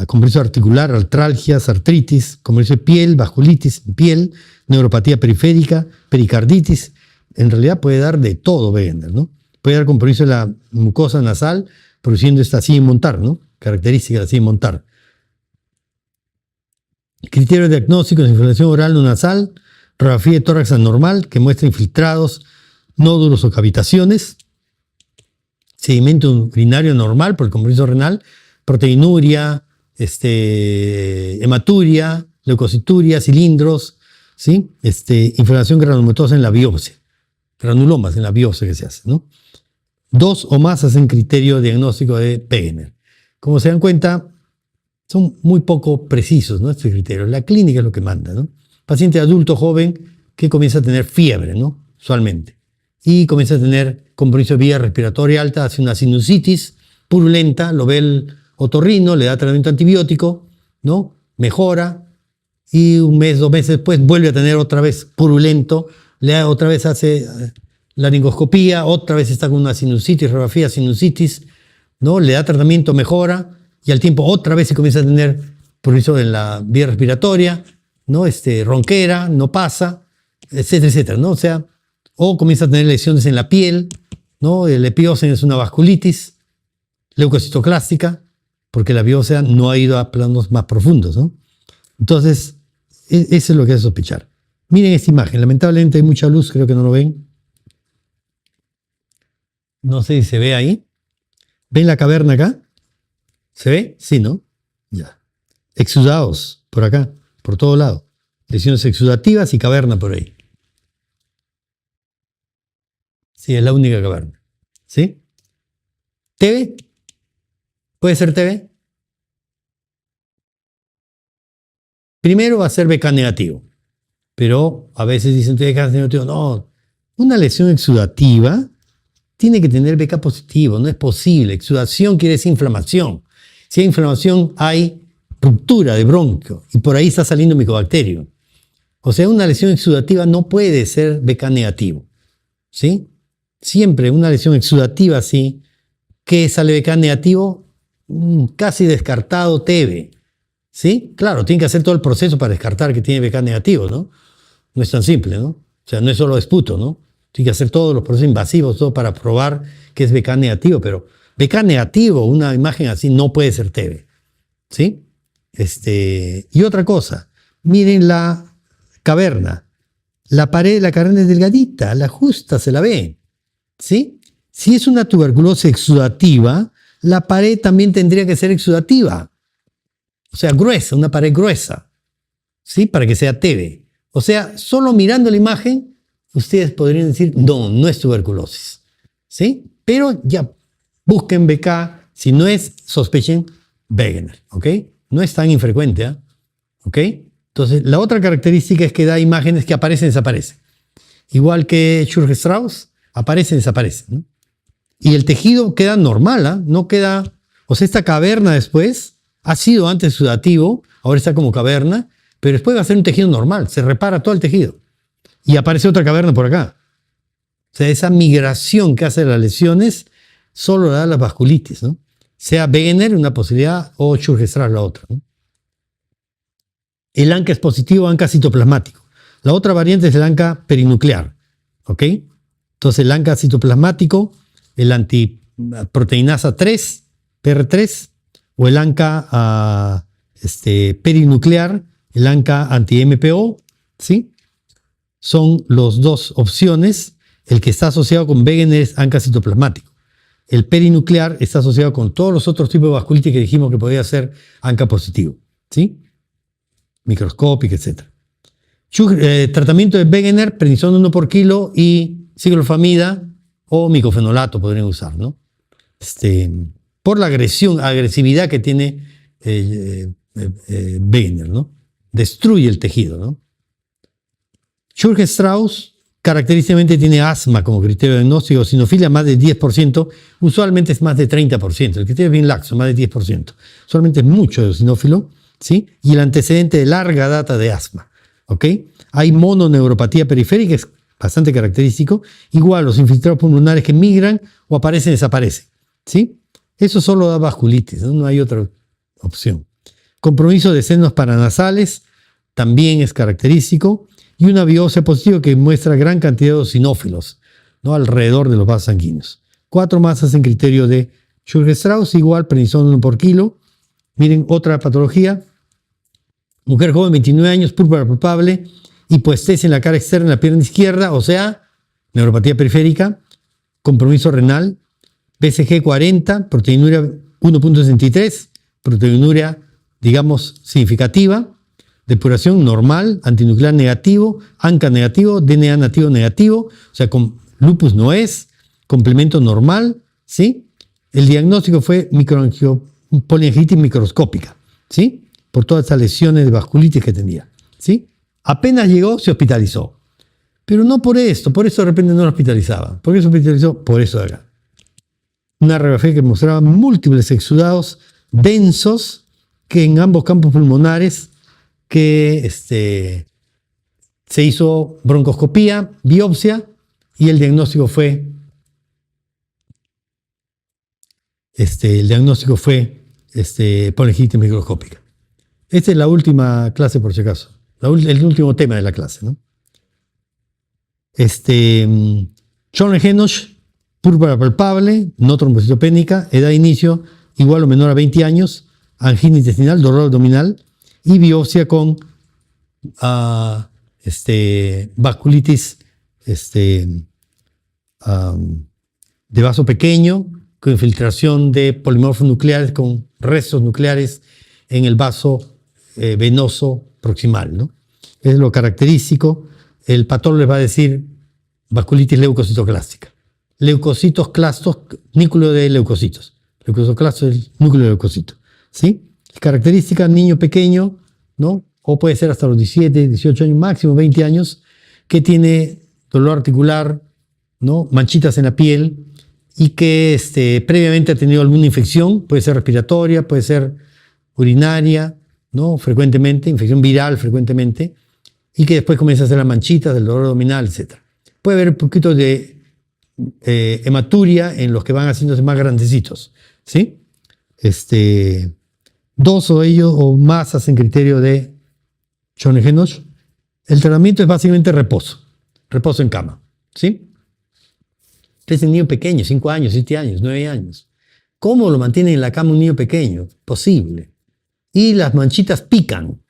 compromiso articular, artralgias, artritis, compromiso de piel, vasculitis, piel, neuropatía periférica, pericarditis. En realidad puede dar de todo Wegener, ¿no? Puede dar compromiso de la mucosa nasal, produciendo esta Siegel-Montag, ¿no? Característica de la Siegel-Montag. Criterios diagnósticos de inflamación oral no nasal, radiografía de tórax anormal que muestra infiltrados, nódulos o cavitaciones, sedimento urinario normal por el compromiso renal, proteinuria, hematuria, leucocituria, cilindros, ¿sí? Inflamación granulomatosa en la biopsia, granulomas en la biopsia que se hace, ¿no? 2 o más hacen criterio diagnóstico de Wegener. Como se dan cuenta, son muy poco precisos, ¿no? Estos criterios. La clínica es lo que manda, ¿no? Paciente adulto joven que comienza a tener fiebre, ¿no? Usualmente. Y comienza a tener compromiso de vía respiratoria alta, hace una sinusitis purulenta, lo ve el otorrino, le da tratamiento antibiótico, ¿no? Mejora y 1 mes, 2 meses después vuelve a tener otra vez purulento, otra vez hace laringoscopía, otra vez está con una sinusitis, radiografía sinusitis, ¿no? Le da tratamiento, mejora y al tiempo otra vez se comienza a tener compromiso en la vía respiratoria, ¿no? Ronquera, no pasa, etcétera, etcétera, ¿no? O comienza a tener lesiones en la piel, ¿no? El epiosen es una vasculitis leucocitoclástica, porque la biopsia no ha ido a planos más profundos, ¿no? Entonces, eso es lo que hace sospechar. Miren esta imagen, lamentablemente hay mucha luz, creo que no lo ven. No sé si se ve ahí. ¿Ven la caverna acá? ¿Se ve? Sí, ¿no? Ya. Exudados, por acá, por todo lado. Lesiones exudativas y caverna por ahí. Sí, es la única caverna. ¿Sí? ¿TB? ¿Puede ser TB? Primero va a ser BK negativo. Pero a veces dicen BK negativo. No, una lesión exudativa tiene que tener BK positivo. No es posible. Exudación quiere decir inflamación. Si hay inflamación, hay ruptura de bronquio. Y por ahí está saliendo micobacterio. O sea, una lesión exudativa no puede ser BK negativo. ¿Sí? Siempre una lesión exudativa así, que sale BK negativo, casi descartado TB. ¿Sí? Claro, tiene que hacer todo el proceso para descartar que tiene BK negativo, ¿no? No es tan simple, ¿no? O sea, no es solo esputo, ¿no? Tiene que hacer todos los procesos invasivos, todo para probar que es BK negativo, pero BK negativo, una imagen así, no puede ser TB. ¿Sí? Y otra cosa, miren la caverna. La pared de la caverna es delgadita, la justa, se la ve. ¿Sí? Si es una tuberculosis exudativa, la pared también tendría que ser exudativa. O sea, gruesa, una pared gruesa. ¿Sí? Para que sea TB. O sea, solo mirando la imagen, ustedes podrían decir, no, no es tuberculosis. ¿Sí? Pero ya busquen BK, si no es, sospechen Wegener. ¿Ok? No es tan infrecuente. ¿Eh? ¿Ok? Entonces, la otra característica es que da imágenes que aparecen y desaparecen. Igual que Churg-Strauss, aparecen y desaparecen, ¿no? Y el tejido queda normal, ¿eh? No queda... O sea, esta caverna después ha sido antes sudativo, ahora está como caverna, pero después va a ser un tejido normal, se repara todo el tejido. Y aparece otra caverna por acá. O sea, esa migración que hace las lesiones solo da la vasculitis, ¿no? Sea Wegener una posibilidad o Churg-Strauss la otra, ¿no? El ANCA es positivo, ANCA citoplasmático. La otra variante es el ANCA perinuclear. ¿Ok? Entonces el ANCA citoplasmático, el antiproteinasa 3, PR3, o el ANCA perinuclear, el ANCA anti-MPO, ¿sí? Son las dos opciones. El que está asociado con Wegener es ANCA citoplasmático. El perinuclear está asociado con todos los otros tipos de vasculitis que dijimos que podía ser ANCA positivo, ¿sí? Microscópica, etc. Tratamiento de Wegener, prednisona 1 por kilo y ciclofamida o micofenolato podrían usar, ¿no? Por la agresividad que tiene Wegener, ¿no? Destruye el tejido, ¿no? Churg-Strauss característicamente tiene asma como criterio de diagnóstico, sinofilia más de 10%, usualmente es más de 30%, el criterio es bien laxo, más de 10%, usualmente es mucho eosinófilo, ¿sí? Y el antecedente de larga data de asma, ¿ok? Hay mononeuropatía periférica, es bastante característico, igual los infiltrados pulmonares que migran o aparecen, desaparecen, ¿sí? Eso solo da vasculitis, no hay otra opción. Compromiso de senos paranasales también es característico, y una biopsia positiva que muestra gran cantidad de eosinófilos, ¿no? Alrededor de los vasos sanguíneos. 4 masas en criterio de Churg-Strauss, igual prednisona 1 por kilo. Miren, otra patología. Mujer joven, 29 años, púrpura palpable, hipoestesia en la cara externa de la pierna izquierda, o sea, neuropatía periférica, compromiso renal, PSG 40, proteinuria 1.63, proteinuria, digamos, significativa, depuración normal, antinuclear negativo, ANCA negativo, DNA nativo negativo, o sea, con lupus no es, complemento normal, ¿sí? El diagnóstico fue poliangitis microscópica, ¿sí? Por todas estas lesiones de vasculitis que tenía, ¿sí? Apenas llegó, se hospitalizó. Pero no por esto, por eso de repente no lo hospitalizaba. ¿Por qué se hospitalizó? Por eso de acá. Una radiografía que mostraba múltiples exudados densos que en ambos campos pulmonares, que se hizo broncoscopía, biopsia, y el diagnóstico fue poliangitis microscópica. Esta es la última clase, por si acaso. El último tema de la clase, ¿no? Schönle-Henoch, púrpura palpable, no trombocitopénica, edad de inicio igual o menor a 20 años, angina intestinal, dolor abdominal y biopsia con vasculitis de vaso pequeño, con infiltración de polimorfos nucleares, con restos nucleares en el vaso venoso proximal, ¿no? Es lo característico. El patólogo les va a decir vasculitis leucocitoclástica. Leucocitos clastos, núcleo de leucocitos. Leucocitoclasto es el núcleo de leucocitos, ¿sí? Característica, niño pequeño, ¿no? O puede ser hasta los 17, 18 años, máximo 20 años, que tiene dolor articular, ¿no? Manchitas en la piel y que previamente ha tenido alguna infección, puede ser respiratoria, puede ser urinaria, ¿no? Frecuentemente, infección viral frecuentemente, y que después comienza a hacer las manchitas, el dolor abdominal, etc. Puede haber un poquito de hematuria en los que van haciéndose más grandecitos, ¿sí? 2 o ellos o más hacen criterio de Schönle-Henoch. El tratamiento es básicamente reposo en cama, ¿sí? Es un niño pequeño, 5 años, 7 años, 9 años. ¿Cómo lo mantienen en la cama un niño pequeño? Posible. Y las manchitas pican.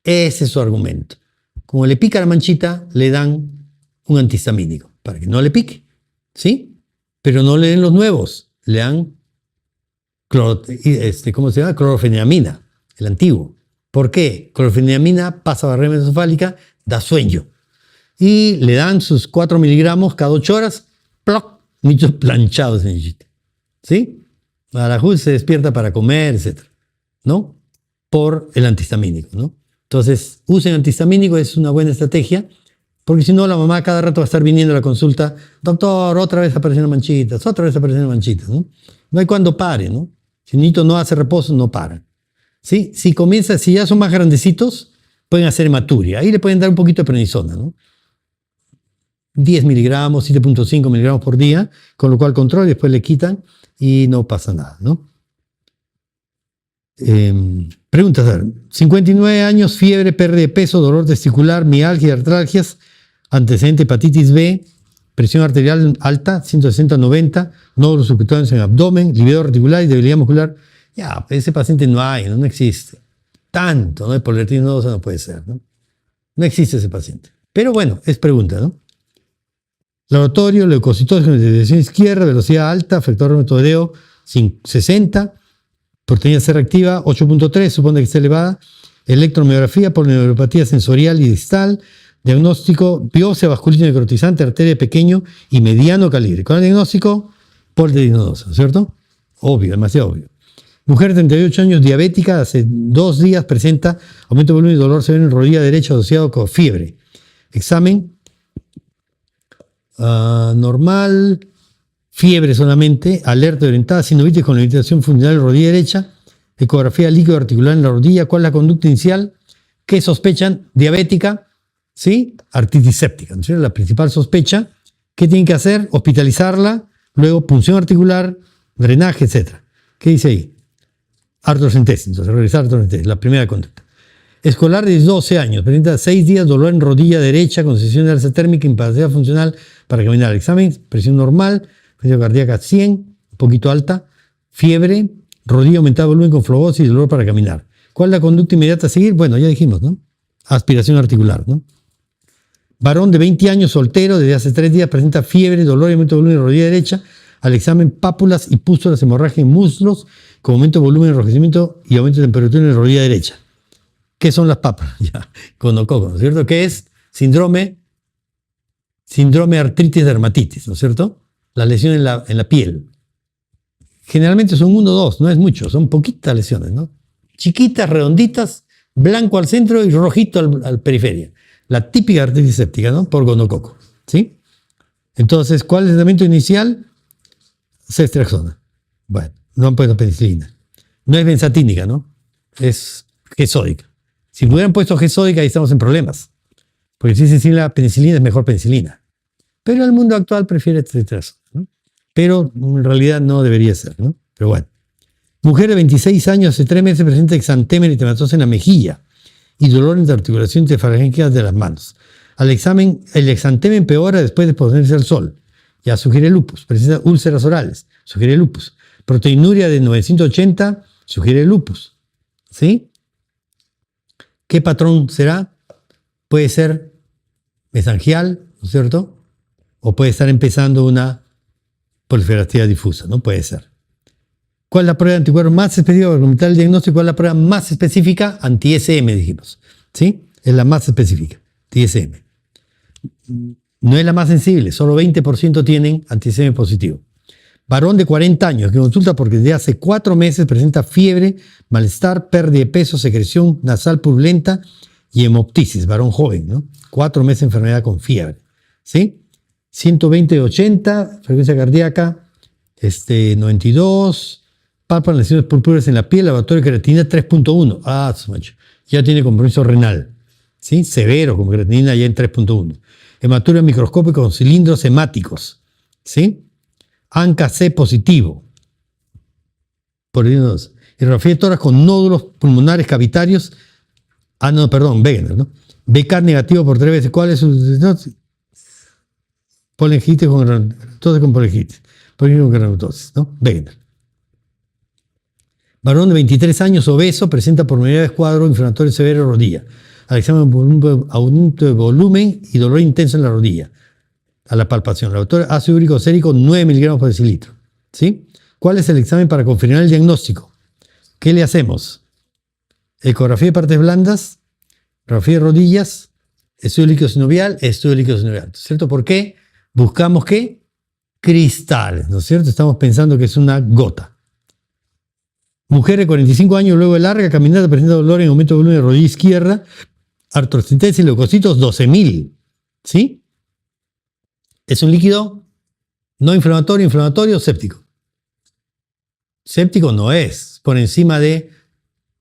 Ese es su argumento. Como le pica la manchita, le dan un antihistamínico para que no le pique, ¿sí? Pero no le den los nuevos, le dan clorofeniramina, el antiguo. ¿Por qué? Clorofeniramina pasa barrera mesocefálica, da sueño. Y le dan sus 4 miligramos cada 8 horas, ¡ploc! Niños planchados en el, ¿sí? Marajuz se despierta para comer, etc., ¿no? Por el antihistamínico, ¿no? Entonces, usen antihistamínico, es una buena estrategia, porque si no, la mamá cada rato va a estar viniendo a la consulta, doctor, otra vez aparecen manchitas, ¿no? No hay cuando pare, ¿no? Si un niño no hace reposo, no para. ¿Sí? Si ya son más grandecitos, pueden hacer hematuria. Ahí le pueden dar un poquito de prednisona, ¿no? 10 miligramos, 7.5 miligramos por día, con lo cual control, después le quitan y no pasa nada, ¿no? Preguntas, a ver. 59 años, fiebre, pérdida de peso, dolor testicular, mialgia, artralgias, antecedente hepatitis B, presión arterial alta, 160-90, nódulos subcutáneos en el abdomen, libido reticular y debilidad muscular. Ya, ese paciente no existe. Tanto, ¿no? De poliartritis nodosa no puede ser, ¿no? No existe ese paciente. Pero bueno, es pregunta, ¿no? Laboratorio, leucocitosis en la dirección izquierda, velocidad alta, factor metodeo 60, proteína C reactiva 8.3, supone que está elevada, electromiografía, polineuropatía sensorial y distal, diagnóstico, biopsia vasculitis necrotizante, arteria pequeño y mediano calibre. Con el diagnóstico, poliartritis nodosa, ¿cierto? Obvio, demasiado obvio. Mujer de 38 años, diabética, hace 2 días presenta aumento de volumen y dolor severo en rodilla derecha asociado con fiebre. Examen, normal, fiebre solamente, alerta orientada, sinovitis con limitación funcional en la rodilla derecha, ecografía líquido articular en la rodilla. ¿Cuál es la conducta inicial? ¿Qué sospechan? Diabética, ¿sí? Artritis séptica, ¿no es cierto? La principal sospecha. ¿Qué tienen que hacer? Hospitalizarla, luego punción articular, drenaje, etc. ¿Qué dice ahí? Artrocentesis, entonces realizar artrocentesis, la primera conducta. Escolar de 12 años, presenta 6 días, dolor en rodilla derecha, con sensación de alza térmica, incapacidad funcional para caminar. Examen, presión normal, presión cardíaca 100, un poquito alta, fiebre, rodilla aumentada, volumen con flebosis y dolor para caminar. ¿Cuál es la conducta inmediata a seguir? Bueno, ya dijimos, ¿no? Aspiración articular, ¿no? Varón de 20 años, soltero, desde hace 3 días, presenta fiebre, dolor y aumento de volumen en rodilla derecha. Al examen, pápulas y pústulas, hemorragia en muslos, con aumento de volumen, enrojecimiento y aumento de temperatura en la rodilla derecha. ¿Qué son las pápulas? Ya, gonococo, ¿no es cierto? ¿Qué es? Síndrome artritis dermatitis, ¿no es cierto? Las lesiones en la piel. Generalmente son 1 o 2, no es mucho, son poquitas lesiones, ¿no? Chiquitas, redonditas, blanco al centro y rojito al periferia. La típica artritis séptica, ¿no? Por gonococo, ¿sí? Entonces, ¿cuál es el tratamiento inicial? Ceftriaxona. Bueno, no han puesto penicilina. No es benzatínica, ¿no? Es gesódica. Si me hubieran puesto gesódica, ahí estamos en problemas. Porque si se la penicilina es mejor penicilina. Pero el mundo actual prefiere ceftriaxona, ¿no? Pero en realidad no debería ser, ¿no? Pero bueno. Mujer de 26 años, hace 3 meses, presenta exantema y eritematosa en la mejilla y dolor en la articulación interfalángea de las manos. Al examen, el exantema empeora después de exponerse al sol. Ya sugiere lupus. Presenta úlceras orales. Sugiere lupus. Proteinuria de 980. Sugiere lupus. ¿Sí? ¿Qué patrón será? Puede ser mesangial, ¿no es cierto? O puede estar empezando una polifibratividad difusa, ¿no? Puede ser. ¿Cuál es la prueba de anticuerpos más específica para completar el diagnóstico? ¿Cuál es la prueba más específica? Anti-SM, dijimos. ¿Sí? Es la más específica. Anti-SM. No es la más sensible. Solo 20% tienen anti-SM positivo. Varón de 40 años que consulta porque desde hace 4 meses presenta fiebre, malestar, pérdida de peso, secreción nasal purulenta y hemoptisis. Varón joven, ¿no? 4 meses de enfermedad con fiebre. ¿Sí? 120/80, frecuencia cardíaca 92, palpan lesiones purpúreas en la piel, laboratorio de creatinina 3.1. Ah, ya tiene compromiso renal. ¿Sí? Severo, con creatinina ya en 3.1. Hematuria microscópica con cilindros hemáticos. ¿Sí? ANCA-C positivo. Por radiografía de tórax con nódulos pulmonares cavitarios. Ah, no, perdón, Wegener, ¿no? BK negativo por 3 veces. ¿Cuál es su...? Polengitis con granulomatosis con polengitis. Polengitis con granulomatosis, ¿no? Wegener. Varón de 23 años, obeso, presenta por primera vez cuadro inflamatorio severo de rodilla. Al examen, aumento de volumen y dolor intenso en la rodilla. A la palpación. Laboratorio ácido úrico sérico 9 miligramos por decilitro. ¿Sí? ¿Cuál es el examen para confirmar el diagnóstico? ¿Qué le hacemos? Ecografía de partes blandas, radiografía de rodillas, estudio líquido sinovial, ¿cierto? ¿Por qué? Buscamos ¿qué? Cristales, ¿no es cierto? Estamos pensando que es una gota. Mujer de 45 años, luego de larga caminata, presenta dolor en aumento de volumen de rodilla izquierda, artrocentesis y leucocitos 12.000. ¿Sí? Es un líquido no inflamatorio, inflamatorio o séptico. Séptico no es, por encima de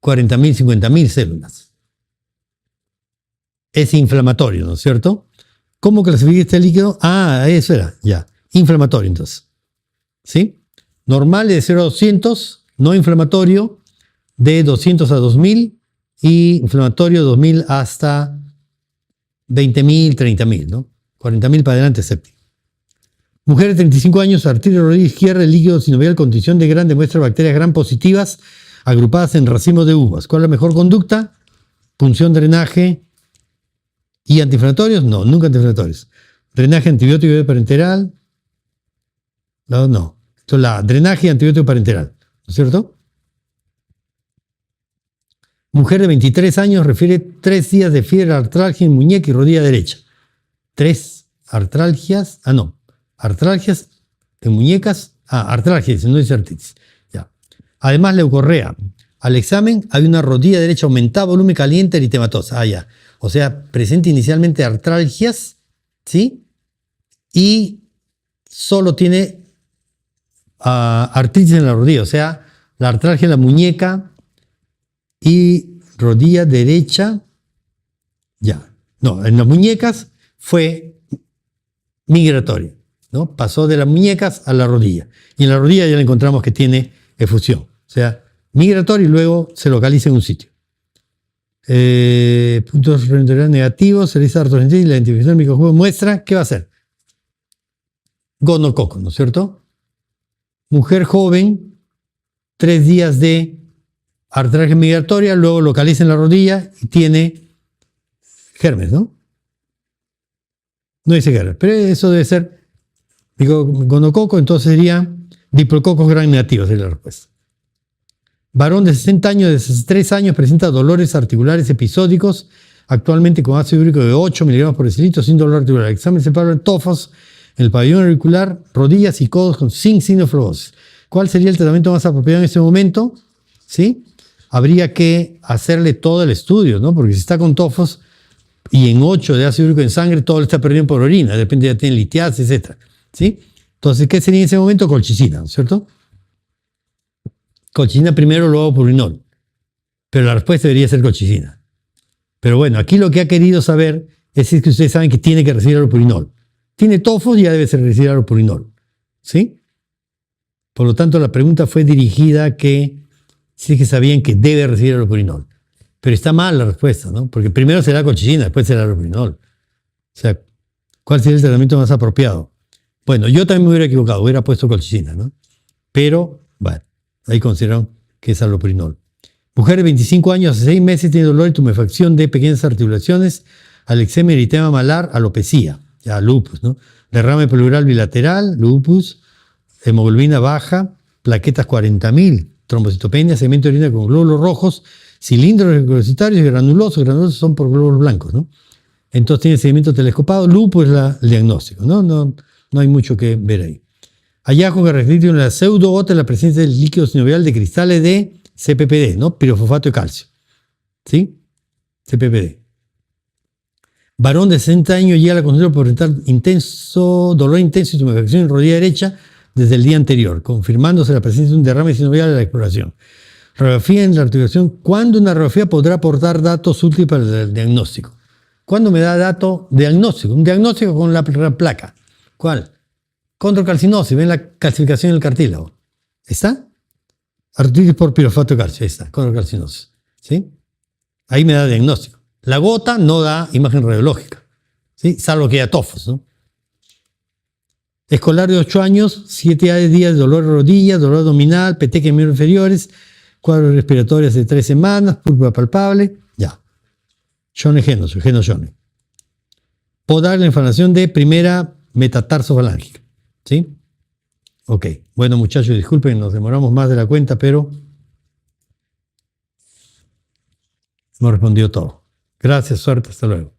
40.000, 50.000 células. Es inflamatorio, ¿no es cierto? ¿Cómo clasifica este líquido? Ah, eso era, ya. Inflamatorio, entonces. ¿Sí? Normal de 0 a 200, no inflamatorio de 200 a 2000 y inflamatorio 2000 hasta 20.000, 30.000, ¿no? 40.000 para adelante, séptico. Mujer de 35 años, artritis de rodilla izquierda, el líquido sinovial, condición de gran, demuestra bacterias gram positivas agrupadas en racimos de uvas. ¿Cuál es la mejor conducta? Punción, drenaje y antiinflamatorios. No, nunca antiinflamatorios. Drenaje, antibiótico parenteral. No. Esto es la drenaje y antibiótico parenteral. ¿No es cierto? Mujer de 23 años refiere 3 días de fiebre, artralgia en muñeca y rodilla derecha. 3 artralgias. Artralgias en muñecas. Artralgias, no dice artritis. Ya. Además, leucorrea. Al examen hay una rodilla derecha aumentada, volumen caliente, eritematosa. Ya. O sea, presenta inicialmente artralgias, ¿sí? y solo tiene artritis en la rodilla, o sea, la artralgia en la muñeca y rodilla derecha, ya. No, en las muñecas fue migratoria, ¿no? Pasó de las muñecas a la rodilla. Y en la rodilla ya le encontramos que tiene efusión. O sea, migratorio y luego se localiza en un sitio. Puntos referenciales negativos, se realiza artrocentritis y la identificación del microjuego muestra, ¿qué va a hacer? Gonococo, ¿no es cierto? Mujer joven, 3 días de artralgia migratoria, luego localiza en la rodilla y tiene germes, ¿no? No dice germes, pero eso debe ser gonococo, entonces sería diplococos gram negativos, sería la respuesta. Varón de 60 años, de 63 años, presenta dolores articulares episódicos, actualmente con ácido úrico de 8 miligramos por decilitro, sin dolor articular. El examen se prueba en tofos, en el pabellón auricular, rodillas y codos sin signo de fibrosis. ¿Cuál sería el tratamiento más apropiado en este momento? ¿Sí? Habría que hacerle todo el estudio, ¿no? Porque si está con tofos y en 8 de ácido úrico en sangre, todo lo está perdiendo por orina, depende, ya tiene litiasis, etc. ¿Sí? Entonces, ¿qué sería en ese momento? Colchicina, ¿no es cierto? Colchicina primero, luego purinol. Pero la respuesta debería ser colchicina. Pero bueno, aquí lo que ha querido saber es que ustedes saben que tiene que recibir allopurinol. Tiene tofos y ya debe ser recibir allopurinol. ¿Sí? Por lo tanto, la pregunta fue dirigida a que sí que sabían que debe recibir allopurinol. Pero está mal la respuesta, ¿no? Porque primero será colchicina, después será allopurinol. O sea, ¿cuál sería el tratamiento más apropiado? Bueno, yo también me hubiera equivocado, hubiera puesto colchicina, ¿no? Pero, bueno, ahí consideraron que es allopurinol. Mujer de 25 años, hace 6 meses, tiene dolor y tumefacción de pequeñas articulaciones, alexemia, eritema malar, alopecia, ya lupus, ¿no? Derrame pleural bilateral, lupus, hemoglobina baja, plaquetas 40.000, trombocitopenia, segmento de orina con glóbulos rojos, cilindros reticulocitarios y granulosos. Granulosos son por glóbulos blancos, ¿no? Entonces tiene segmento telescopado, lupus es el diagnóstico, ¿no? No hay mucho que ver ahí. Hallazgo característico en la pseudogota en la presencia del líquido sinovial de cristales de CPPD, ¿no? Pirofosfato de calcio. ¿Sí? CPPD. Varón de 60 años llega a la consulta por presentar dolor intenso y tumefacción en rodilla derecha desde el día anterior, confirmándose la presencia de un derrame sinovial en la exploración. Radiografía en la articulación. ¿Cuándo una radiografía podrá aportar datos útiles para el diagnóstico? ¿Cuándo me da dato diagnóstico? Un diagnóstico con la placa. ¿Cuál? Condrocalcinosis. ¿Ven la calcificación del cartílago? ¿Está? Artritis por pirofosfato de calcio. Ahí está. Condrocalcinosis. ¿Sí? Ahí me da diagnóstico. La gota no da imagen radiológica. ¿Sí? Salvo que haya tofos, ¿no? Escolar de 8 años, 7 días de dolor de rodillas, dolor abdominal, petequias en miembros inferiores, cuadros respiratorios de 3 semanas, púrpura palpable, ya. Shone Shone. Puedo dar la información de primera metatarsofalangica. ¿Sí? Ok. Bueno, muchachos, disculpen, nos demoramos más de la cuenta, pero hemos respondido todo. Gracias, suerte, hasta luego.